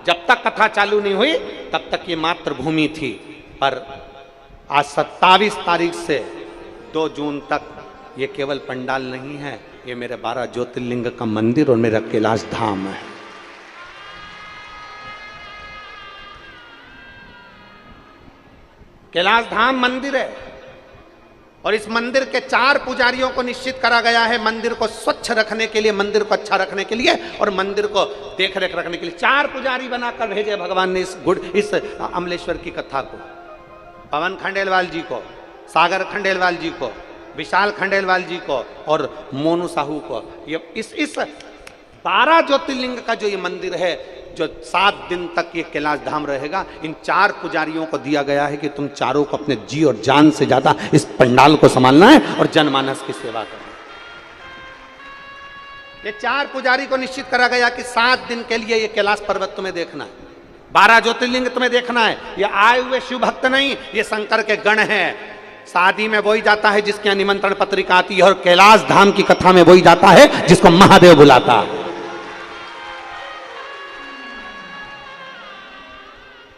जब तक कथा चालू नहीं हुई तब तक ये मातृभूमि थी। पर आज 27 तारीख से 2 जून तक ये केवल पंडाल नहीं है, ये मेरे 12 ज्योतिर्लिंग का मंदिर और मेरा कैलाश धाम है। कैलाश धाम मंदिर है, और इस मंदिर के 4 पुजारियों को निश्चित करा गया है मंदिर को स्वच्छ रखने के लिए, मंदिर को अच्छा रखने के लिए, और मंदिर को देख रेख रखने के लिए 4 पुजारी बनाकर भेजे भगवान ने इस अमलेश्वर की कथा को। पवन खंडेलवाल जी को, सागर खंडेलवाल जी को, विशाल खंडेलवाल जी को और मोनू साहू को। ये इस 12 ज्योतिर्लिंग का जो ये मंदिर है, जो 7 दिन तक ये कैलाश धाम रहेगा, इन 4 पुजारियों को दिया गया है कि तुम चारों को अपने जी और जान से ज्यादा इस पंडाल को संभालना है और जनमानस की सेवा करना है। ये 4 पुजारी को निश्चित करा गया कि 7 दिन के लिए ये कैलाश पर्वत तुम्हें देखना है, 12 ज्योतिर्लिंग तुम्हें देखना है। ये आए हुए शिव भक्त नहीं, ये शंकर के गण हैं। शादी में वही जाता है जिसके निमंत्रण पत्रिका आती है, और कैलाश धाम की कथा में वही जाता है जिसको महादेव बुलाता है।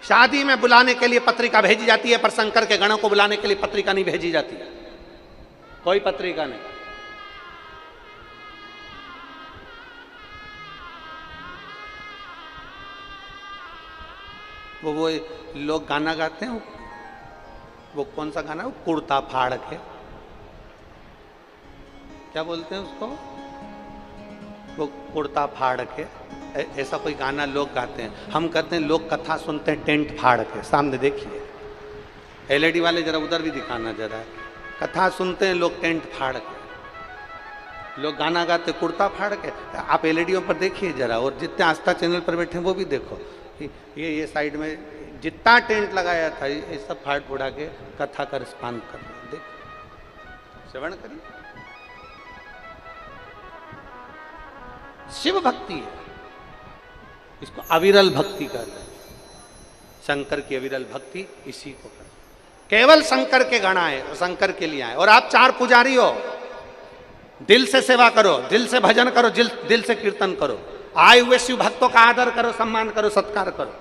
शादी में बुलाने के लिए पत्रिका भेजी जाती है, पर शंकर के गणों को बुलाने के लिए पत्रिका नहीं भेजी जाती, कोई पत्रिका नहीं। वो लोग गाना गाते हैं, वो कौन सा गाना है, वो कुर्ता फाड़ के, क्या बोलते हैं उसको, वो कुर्ता फाड़ के, ऐसा कोई गाना लोग गाते हैं। हम कहते हैं लोग कथा सुनते हैं टेंट फाड़ के। सामने देखिए, एलईडी वाले जरा उधर भी दिखाना जरा। कथा सुनते हैं लोग टेंट फाड़ के, लोग गाना गाते कुर्ता फाड़ के। आप एलईडीओ पर देखिए जरा, और जितने आस्था चैनल पर बैठे हैं वो भी देखो, ये साइड में जितना टेंट लगाया था ये सब फाड़ फुड़ा के कथा का रिस्पान कर रहे हैं। देख, श्रवण करिए, शिव भक्ति है, इसको अविरल भक्ति कहते हैं। शंकर की अविरल भक्ति इसी को कहते हैं। केवल शंकर के गण आए और शंकर के लिए आए। और आप चार पुजारी हो, दिल से सेवा करो, दिल से भजन करो, दिल से कीर्तन करो, आए हुए शिव भक्तों का आदर करो, सम्मान करो, सत्कार करो,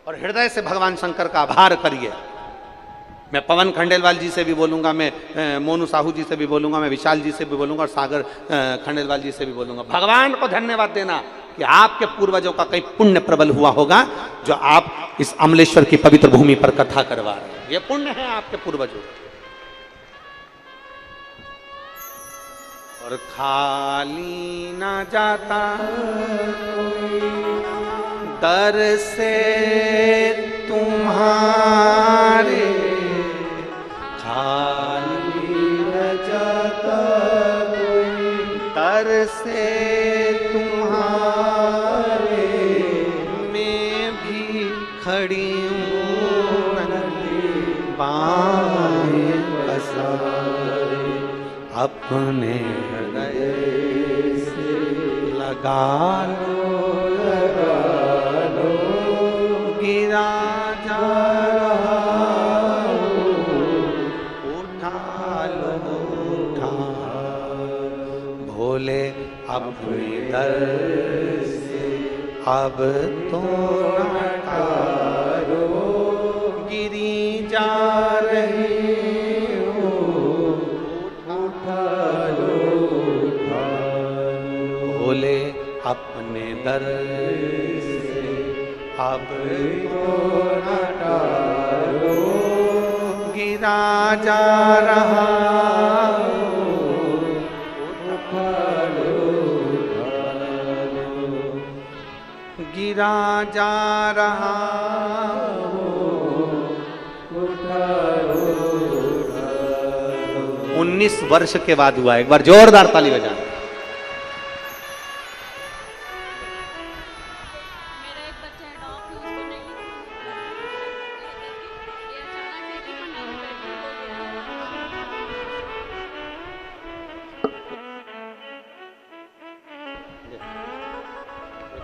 और हृदय से भगवान शंकर का आभार करिए। मैं पवन खंडेलवाल जी से भी बोलूंगा, मैं मोनू साहू जी से भी बोलूंगा, मैं विशाल जी से भी बोलूंगा, और सागर खंडेलवाल जी से भी बोलूंगा। भगवान को धन्यवाद देना कि आपके पूर्वजों का कई पुण्य प्रबल हुआ होगा, जो आप इस अमलेश्वर की पवित्र भूमि पर कथा करवा रहे हैं। ये पुण्य है आपके पूर्वजों। और खाली ना जाता दर से तुम्हारे, खाली न जाता दर से तुम्हारे, मैं भी खड़ी हूँ बाहें पसारे, अपने हृदय से लगा लो, गिरा जा रहा उठा लो, उठा भोले अपने दर से अब तो न टारो, गिरी जा रही हो, उठा लो, उठा भोले अपने दर से अब तो न टारो, गिरा जा रहा गिरा जा रहा 19 वर्ष के बाद हुआ। एक बार जोरदार ताली बजाना।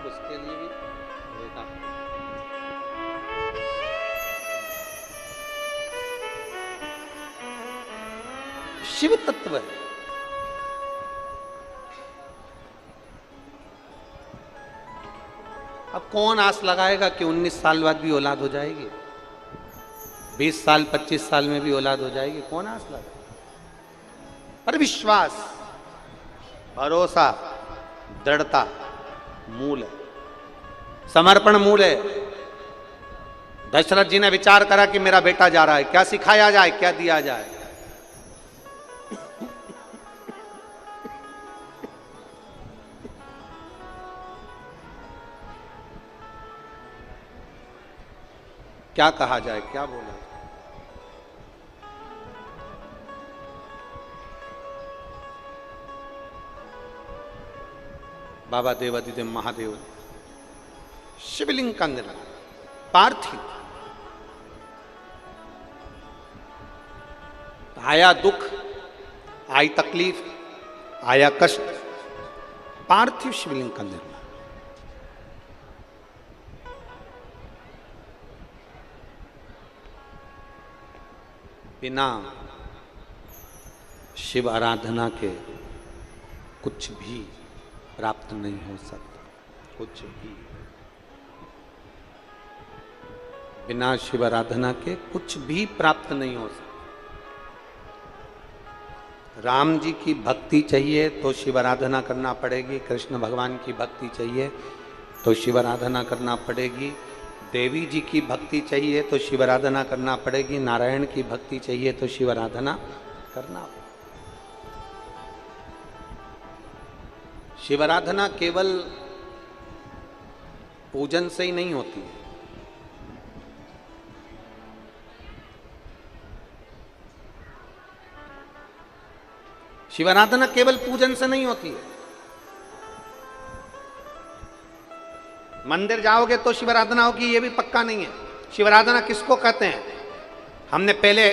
उसके लिए भी शिव तत्व है। अब कौन आस लगाएगा कि 19 साल बाद भी औलाद हो जाएगी, 20 साल 25 साल में भी औलाद हो जाएगी? कौन आस लगाएगा? पर विश्वास, भरोसा, दृढ़ता मूल है, समर्पण मूल है। दशरथ जी ने विचार करा कि मेरा बेटा जा रहा है, क्या सिखाया जाए, क्या दिया जाए? क्या कहा जाए, क्या बोला जाए? बाबा देवादिदेव महादेव शिवलिंग का निर्माण, पार्थिव। आया दुख, आई तकलीफ, आया कष्ट, पार्थिव शिवलिंग का निर्माण। बिना शिव आराधना के कुछ भी प्राप्त नहीं हो सकता, कुछ भी। बिना शिव आराधना के कुछ भी प्राप्त नहीं हो सकता। राम जी की भक्ति चाहिए तो शिव आराधना करना पड़ेगी, कृष्ण भगवान की भक्ति चाहिए तो शिव आराधना करना पड़ेगी, देवी जी की भक्ति चाहिए तो शिव आराधना करना पड़ेगी, नारायण की भक्ति चाहिए तो शिव आराधना करना पड़ेगी। शिव आराधना केवल पूजन से ही नहीं होती है। शिव आराधना केवल पूजन से नहीं होती है। मंदिर जाओगे तो शिव आराधना होगी ये भी पक्का नहीं है। शिव आराधना किसको कहते हैं? हमने पहले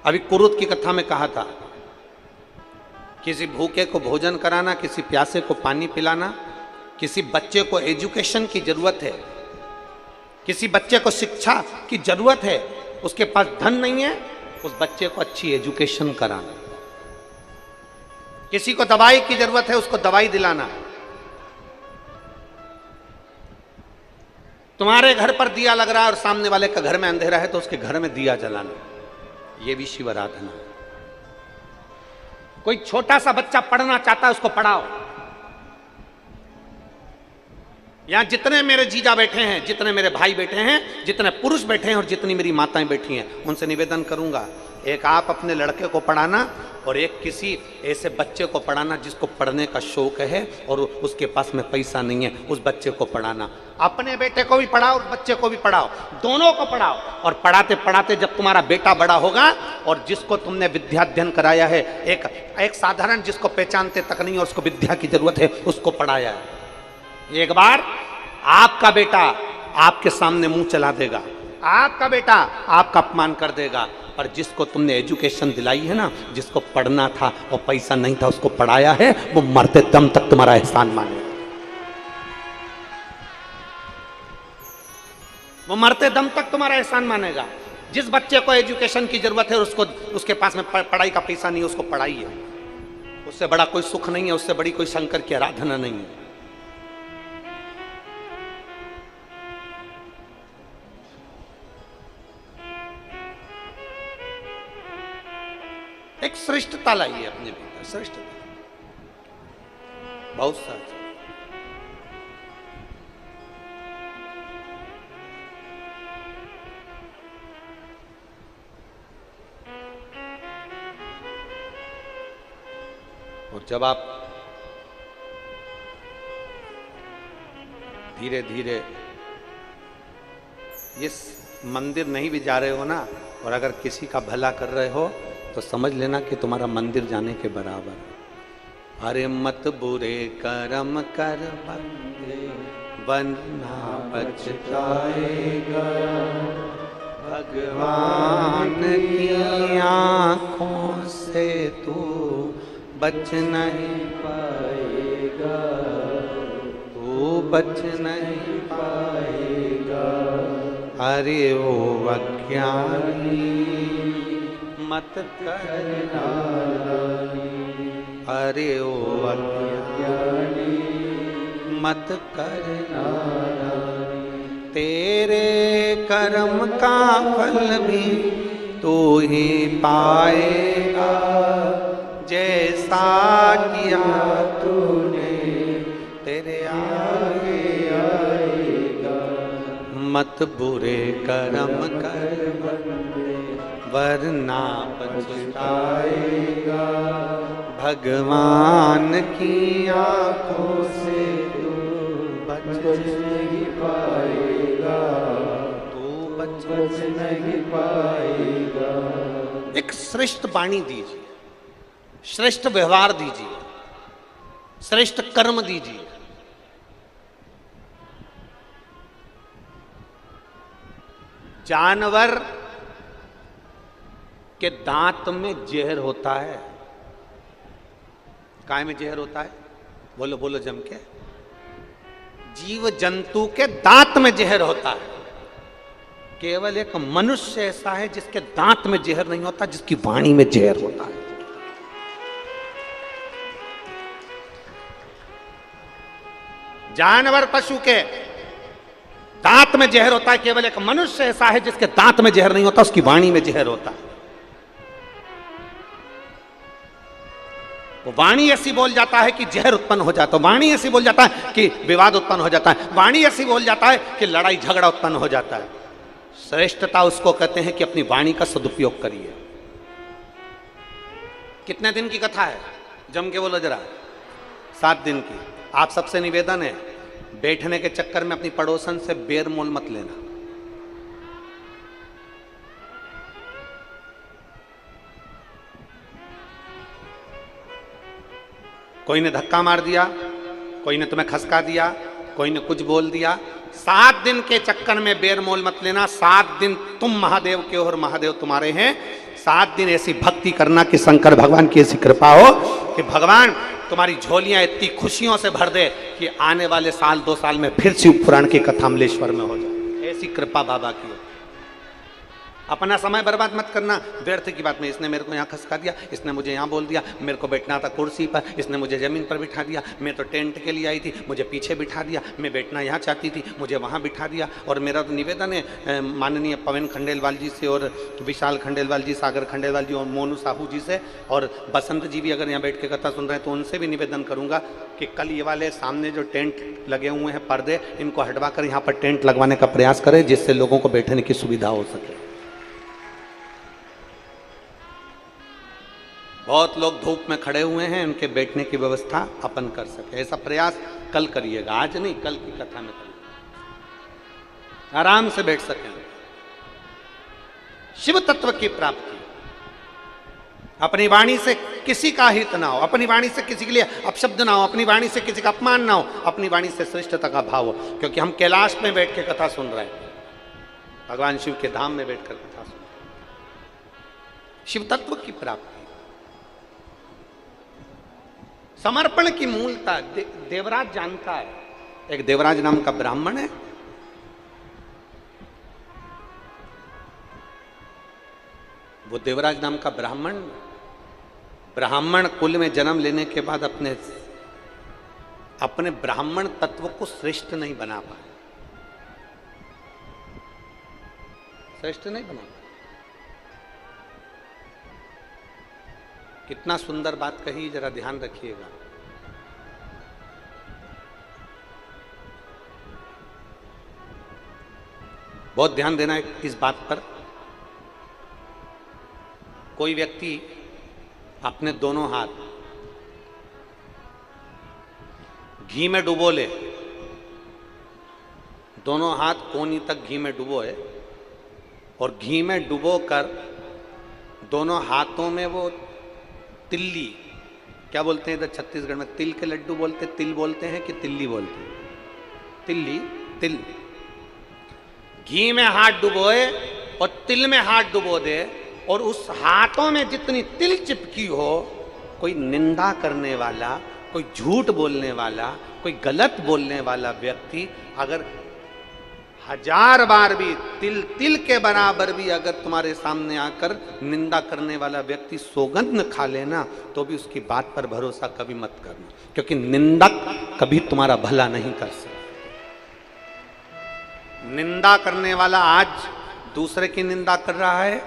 अभी कुरुत की कथा में कहा था, किसी भूखे को भोजन कराना, किसी प्यासे को पानी पिलाना, किसी बच्चे को एजुकेशन की जरूरत है, किसी बच्चे को शिक्षा की जरूरत है, उसके पास धन नहीं है, उस बच्चे को अच्छी एजुकेशन कराना। किसी को दवाई की जरूरत है, उसको दवाई दिलाना। तुम्हारे घर पर दिया लग रहा है और सामने वाले का घर में अंधेरा है तो उसके घर में दिया जलाना, यह भी शिव आराधना है। कोई छोटा सा बच्चा पढ़ना चाहता है, उसको पढ़ाओ। यहां जितने मेरे जीजा बैठे हैं, जितने मेरे भाई बैठे हैं, जितने पुरुष बैठे हैं और जितनी मेरी माताएं बैठी हैं, उनसे निवेदन करूंगा, एक आप अपने लड़के को पढ़ाना और एक किसी ऐसे बच्चे को पढ़ाना जिसको पढ़ने का शौक है और उसके पास में पैसा नहीं है, उस बच्चे को पढ़ाना। अपने बेटे को भी पढ़ाओ और बच्चे को भी पढ़ाओ, दोनों को पढ़ाओ। और पढ़ाते पढ़ाते जब तुम्हारा बेटा बड़ा होगा और जिसको तुमने विद्याध्ययन कराया है, एक साधारण जिसको पहचानते तक नहीं और उसको विद्या की जरूरत है, उसको पढ़ाया है, एक बार आपका बेटा आपके सामने मुंह चला देगा, आपका बेटा आपका अपमान कर देगा। पर जिसको तुमने एजुकेशन दिलाई है ना, जिसको पढ़ना था और पैसा नहीं था, उसको पढ़ाया है, वो मरते दम तक तुम्हारा एहसान मानेगा। वो मरते दम तक तुम्हारा एहसान मानेगा। जिस बच्चे को एजुकेशन की जरूरत है, उसके पास में पढ़ाई का पैसा नहीं है, उसको पढ़ाइए। उससे बड़ा कोई सुख नहीं है, उससे बड़ी कोई शंकर की आराधना नहीं है। एक श्रेष्ठता लाइए अपने भीतर, श्रेष्ठता बहुत सारी। और जब आप धीरे धीरे इस मंदिर नहीं भी जा रहे हो ना, और अगर किसी का भला कर रहे हो तो समझ लेना कि तुम्हारा मंदिर जाने के बराबर। अरे मत बुरे कर्म कर बंदे, वरना पछताएगा, भगवान की आंखों से तू बच नहीं पाएगा, तू बच नहीं पाएगा। अरे ओ अज्ञानी मत करना, अरे ओ अज्ञानी मत करना, तेरे कर्म का फल भी तू ही पाएगा, जैसा किया तूने तेरे आगे आएगा। मत बुरे कर्म कर बंदे, वरना पछताएगा, भगवान की आंखों से तू बच नहीं पाएगा, तू बच नहीं पाएगा। एक श्रेष्ठ वाणी दीजिए, श्रेष्ठ व्यवहार दीजिए, श्रेष्ठ कर्म दीजिए। जानवर के दांत में जहर होता है। काय में जहर होता है? बोलो बोलो जम के। जीव जंतु के दांत में जहर होता है। केवल एक मनुष्य ऐसा है जिसके दांत में जहर नहीं होता, जिसकी वाणी में जहर होता है। जानवर पशु के दांत में जहर होता है, केवल एक मनुष्य ऐसा है जिसके दांत में जहर नहीं होता, उसकी वाणी में जहर होता है। वो वाणी ऐसी बोल जाता है कि जहर उत्पन्न हो जाता है, वाणी ऐसी बोल जाता है कि विवाद उत्पन्न हो जाता है, वाणी ऐसी बोल जाता है कि लड़ाई झगड़ा उत्पन्न हो जाता है। श्रेष्ठता उसको कहते हैं कि अपनी वाणी का सदुपयोग करिए। कितने दिन की कथा है? जम के बोलो जरा। 7 दिन की। आप सबसे निवेदन है, बैठने के चक्कर में अपनी पड़ोसन से बेर मोल मत लेना। कोई ने धक्का मार दिया, कोई ने तुम्हें खसका दिया, कोई ने कुछ बोल दिया, 7 दिन के चक्कर में बेर मोल मत लेना। 7 दिन तुम महादेव के हो और महादेव तुम्हारे हैं। 7 दिन ऐसी भक्ति करना कि शंकर भगवान की ऐसी कृपा हो कि भगवान तुम्हारी झोलियां इतनी खुशियों से भर दे कि आने वाले साल 2 साल में फिर शिव पुराण की कथा अमलेश्वर में हो जाए। ऐसी कृपा बाबा की हो। अपना समय बर्बाद मत करना व्यर्थ की बात में। इसने मेरे को यहाँ खसका दिया, इसने मुझे यहाँ बोल दिया, मेरे को बैठना था कुर्सी पर, इसने मुझे जमीन पर बिठा दिया, मैं तो टेंट के लिए आई थी, मुझे पीछे बिठा दिया, मैं बैठना यहाँ चाहती थी, मुझे वहाँ बिठा दिया। और मेरा तो निवेदन है माननीय पवन खंडेलवाल जी से और विशाल खंडेलवाल जी, सागर खंडेलवाल जी और मोनू साहू जी से, और बसंत जी भी अगर यहाँ बैठ के कथा सुन रहे हैं तो उनसे भी निवेदन करूँगा कि कल ये वाले सामने जो टेंट लगे हुए हैं पर्दे, इनको हटवा कर यहाँ पर टेंट लगवाने का प्रयास करें, जिससे लोगों को बैठने की सुविधा हो सके। बहुत लोग धूप में खड़े हुए हैं, उनके बैठने की व्यवस्था अपन कर सके, ऐसा प्रयास कल करिएगा। आज नहीं, कल की कथा में करिएगा, आराम से बैठ सकें। शिव तत्व की प्राप्ति, अपनी वाणी से किसी का हित ना हो, अपनी वाणी से किसी के लिए अपशब्द ना हो, अपनी वाणी से किसी का अपमान ना हो, अपनी वाणी से श्रेष्ठता का भाव हो। क्योंकि हम कैलाश में बैठ के कथा सुन रहे हैं, भगवान शिव के धाम में बैठकर कथा सुन रहे हैं। शिव तत्व की प्राप्ति, समर्पण की मूलता देवराज जानता है। एक देवराज नाम का ब्राह्मण है, वो देवराज नाम का ब्राह्मण कुल में जन्म लेने के बाद अपने ब्राह्मण तत्व को श्रेष्ठ नहीं बना पाए, श्रेष्ठ नहीं बना पाए। कितना सुंदर बात कही, जरा ध्यान रखिएगा। बहुत ध्यान देना है इस बात पर। कोई व्यक्ति अपने दोनों हाथ घी में डुबो ले, दोनों हाथ कोनी तक घी में डुबोए और घी में डुबो कर दोनों हाथों में वो तिल्ली, क्या बोलते हैं इधर छत्तीसगढ़ में, तिल के लड्डू बोलते, तिल बोलते हैं कि तिल्ली बोलते हैं? तिल्ली, तिल। घी में हाथ डुबोए और तिल में हाथ डुबो दे, और उस हाथों में जितनी तिल चिपकी हो, कोई निंदा करने वाला, कोई झूठ बोलने वाला, कोई गलत बोलने वाला व्यक्ति अगर 1000 बार भी तिल के बराबर भी अगर तुम्हारे सामने आकर निंदा करने वाला व्यक्ति सौगंध खा लेना, तो भी उसकी बात पर भरोसा कभी मत करना, क्योंकि निंदक कभी तुम्हारा भला नहीं कर सकता। निंदा करने वाला आज दूसरे की निंदा कर रहा है,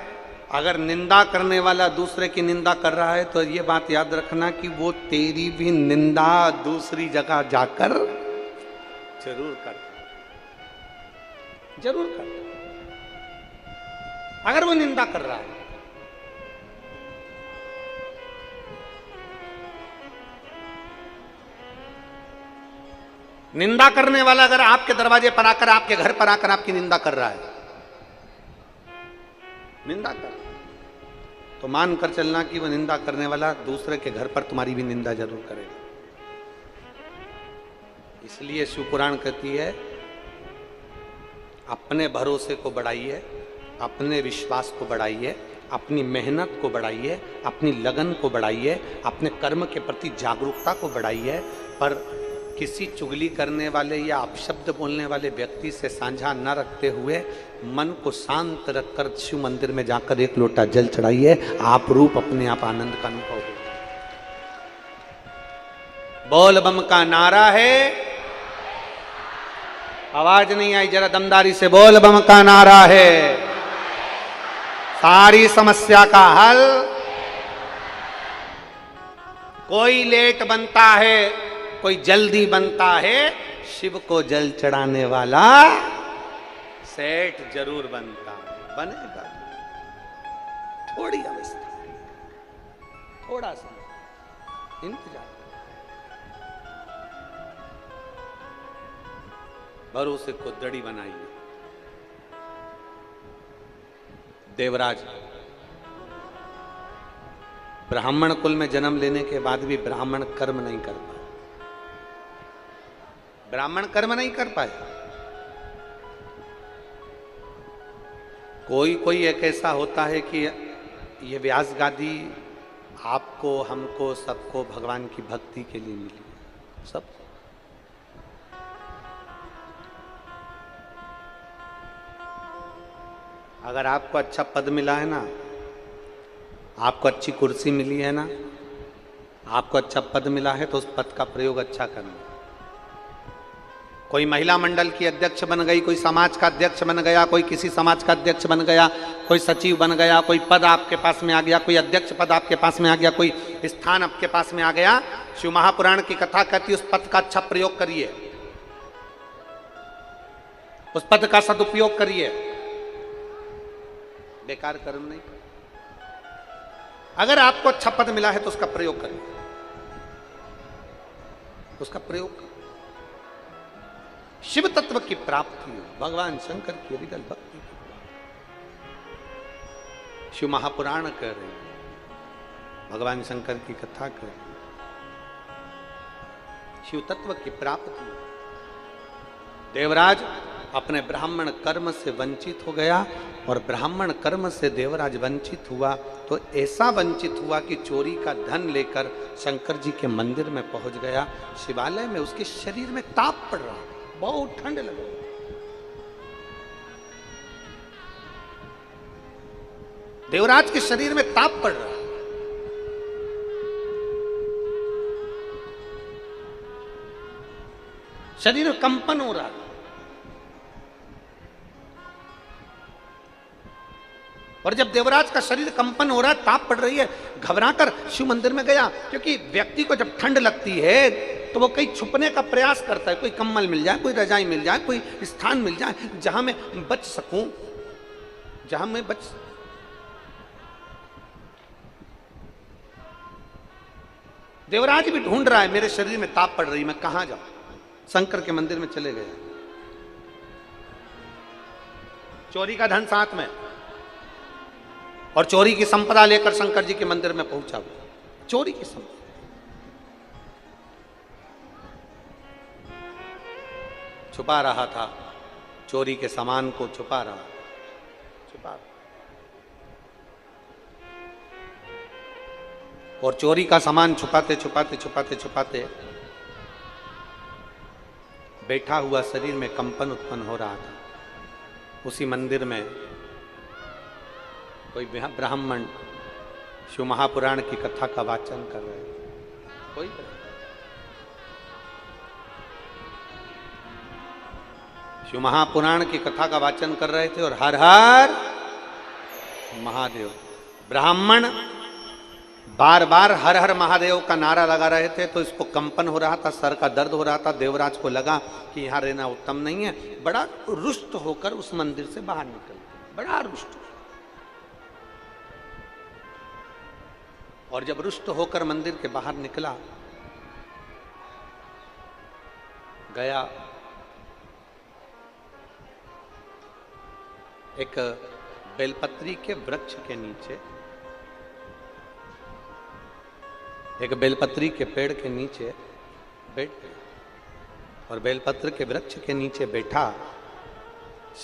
अगर निंदा करने वाला दूसरे की निंदा कर रहा है तो ये बात याद रखना कि वो तेरी भी निंदा दूसरी जगह जाकर जरूर करता, जरूर करता, अगर वो निंदा कर रहा है। निंदा करने वाला अगर आपके दरवाजे पर आकर, आपके घर पर आकर आपकी निंदा कर रहा है, निंदा कर, तो मान कर चलना कि वो निंदा करने वाला दूसरे के घर पर तुम्हारी भी निंदा जरूर करेगा। इसलिए शिव पुराण कहती है, अपने भरोसे को बढ़ाइए, अपने विश्वास को बढ़ाइए, अपनी मेहनत को बढ़ाइए, अपनी लगन को बढ़ाइए, अपने कर्म के प्रति जागरूकता को बढ़ाइए, पर किसी चुगली करने वाले या अपशब्द बोलने वाले व्यक्ति से साझा न रखते हुए मन को शांत रखकर शिव मंदिर में जाकर 1 लोटा जल चढ़ाइए, आप रूप अपने आप आनंद का अनुभव होगा। बोल बम का नारा है आवाज नहीं आई, जरा दमदारी से बोल, बम का नारा है। सारी समस्या का हल। कोई लेट बनता है, कोई जल्दी बनता है, शिव को जल चढ़ाने वाला सेठ जरूर बनता है, बनेगा। थोड़ी अवस्था, थोड़ा सा इंतजार, भरोसे को दड़ी बनाइए। देवराज ब्राह्मण कुल में जन्म लेने के बाद भी ब्राह्मण कर्म नहीं कर पाए, ब्राह्मण कर्म नहीं कर पाए। कोई कोई एक ऐसा होता है कि ये व्यास गादी आपको, हमको, सबको भगवान की भक्ति के लिए मिली, सब। अगर आपको अच्छा पद मिला है ना, आपको अच्छी कुर्सी मिली है ना, आपको अच्छा पद मिला है, तो उस पद का प्रयोग अच्छा करना। कोई महिला मंडल की अध्यक्ष बन गई, कोई समाज का अध्यक्ष बन गया, कोई किसी समाज का अध्यक्ष बन गया, कोई सचिव बन गया, कोई पद आपके पास में आ गया, कोई अध्यक्ष पद आपके पास में आ गया, कोई स्थान आपके पास में आ गया। शिव महापुराण की कथा कहती है, उस पद का अच्छा प्रयोग करिए, उस पद का सदुपयोग करिए, बेकार कर्म नहीं। अगर आपको अच्छा पद मिला है तो उसका प्रयोग करिए, उसका प्रयोग। शिव तत्व की प्राप्ति हो, भगवान शंकर की अविरल भक्ति की। शिव महापुराण कर रहे हैं, भगवान शंकर की कथा कर रहे हैं, शिव तत्व की प्राप्ति। देवराज अपने ब्राह्मण कर्म से वंचित हो गया, और ब्राह्मण कर्म से देवराज वंचित हुआ तो ऐसा वंचित हुआ कि चोरी का धन लेकर शंकर जी के मंदिर में पहुंच गया। शिवालय में उसके शरीर में ताप पड़ रहा, बहुत ठंड लग रही। देवराज के शरीर में ताप पड़ रहा, शरीर में कंपन हो रहा। और जब देवराज का शरीर कंपन हो रहा है, ताप पड़ रही है, घबराकर शिव मंदिर में गया। क्योंकि व्यक्ति को जब ठंड लगती है तो वो कहीं छुपने का प्रयास करता है, कोई कम्बल मिल जाए, कोई रजाई मिल जाए, कोई स्थान मिल जाए जहां मैं बच सकूं, जहां मैं बच। देवराज भी ढूंढ रहा है, मेरे शरीर में ताप पड़ रही, मैं कहां जाऊं। शंकर के मंदिर में चले गए, चोरी का धन साथ में, और चोरी की संपदा लेकर शंकर जी के मंदिर में पहुंचा। चोरी की संपदा, छुपा रहा था, चोरी के सामान को छुपा रहा, और चोरी का सामान छुपाते छुपाते छुपाते छुपाते बैठा हुआ शरीर में कंपन उत्पन्न हो रहा था। उसी मंदिर में कोई ब्राह्मण शिव महापुराण की कथा का वाचन कर रहे हैं, कोई शिव महापुराण की कथा का वाचन कर रहे थे, और हर हर महादेव। ब्राह्मण बार बार हर हर महादेव का नारा लगा रहे थे, तो इसको कंपन हो रहा था, सर का दर्द हो रहा था। देवराज को लगा कि यहां रहना उत्तम नहीं है, बड़ा रुष्ट होकर उस मंदिर से बाहर निकल, बड़ा रुष्ट। और जब रुष्ट होकर मंदिर के बाहर निकला, गया एक बेलपत्री के वृक्ष के नीचे, एक बेलपत्री के पेड़ के नीचे बैठ गया, और बेलपत्र के वृक्ष के नीचे बैठा।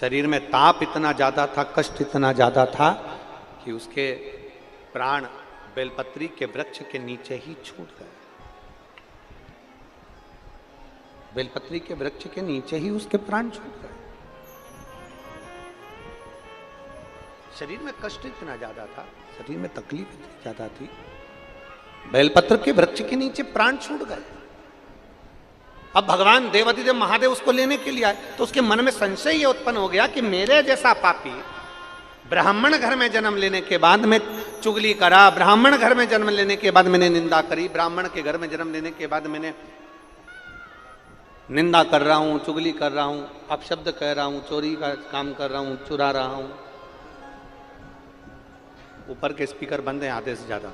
शरीर में ताप इतना ज्यादा था, कष्ट इतना ज्यादा था कि उसके प्राण बेलपत्री के वृक्ष के नीचे ही छूट गए। बेलपत्री के वृक्ष के नीचे ही उसके प्राण छूट गए। शरीर में कष्ट इतना ज्यादा था, शरीर में तकलीफ इतनी ज्यादा थी, बेलपत्र के वृक्ष के नीचे प्राण छूट गए। अब भगवान देवादिदेव महादेव उसको लेने के लिए आए, तो उसके मन में संशय ये उत्पन्न हो गया कि मेरे जैसा पापी ब्राह्मण घर में जन्म लेने के बाद मैं चुगली करा, ब्राह्मण घर में जन्म लेने के बाद मैंने निंदा करी, ब्राह्मण के घर में जन्म लेने के बाद मैंने निंदा कर रहा हूं, चुगली कर रहा हूं, अपशब्द कह रहा हूं, चोरी का काम कर रहा हूं, चुरा रहा हूं। ऊपर के स्पीकर बंद हैं आधे से ज्यादा।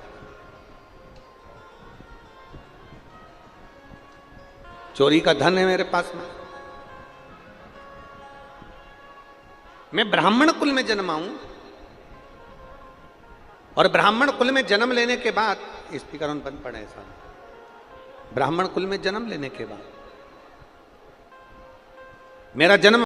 चोरी का धन है मेरे पास में, मैं ब्राह्मण कुल में जन्मा हूं, और ब्राह्मण कुल में जन्म लेने के बाद, स्पीकर उन बंद पड़े ऐसा, ब्राह्मण कुल में जन्म लेने के बाद मेरा जन्म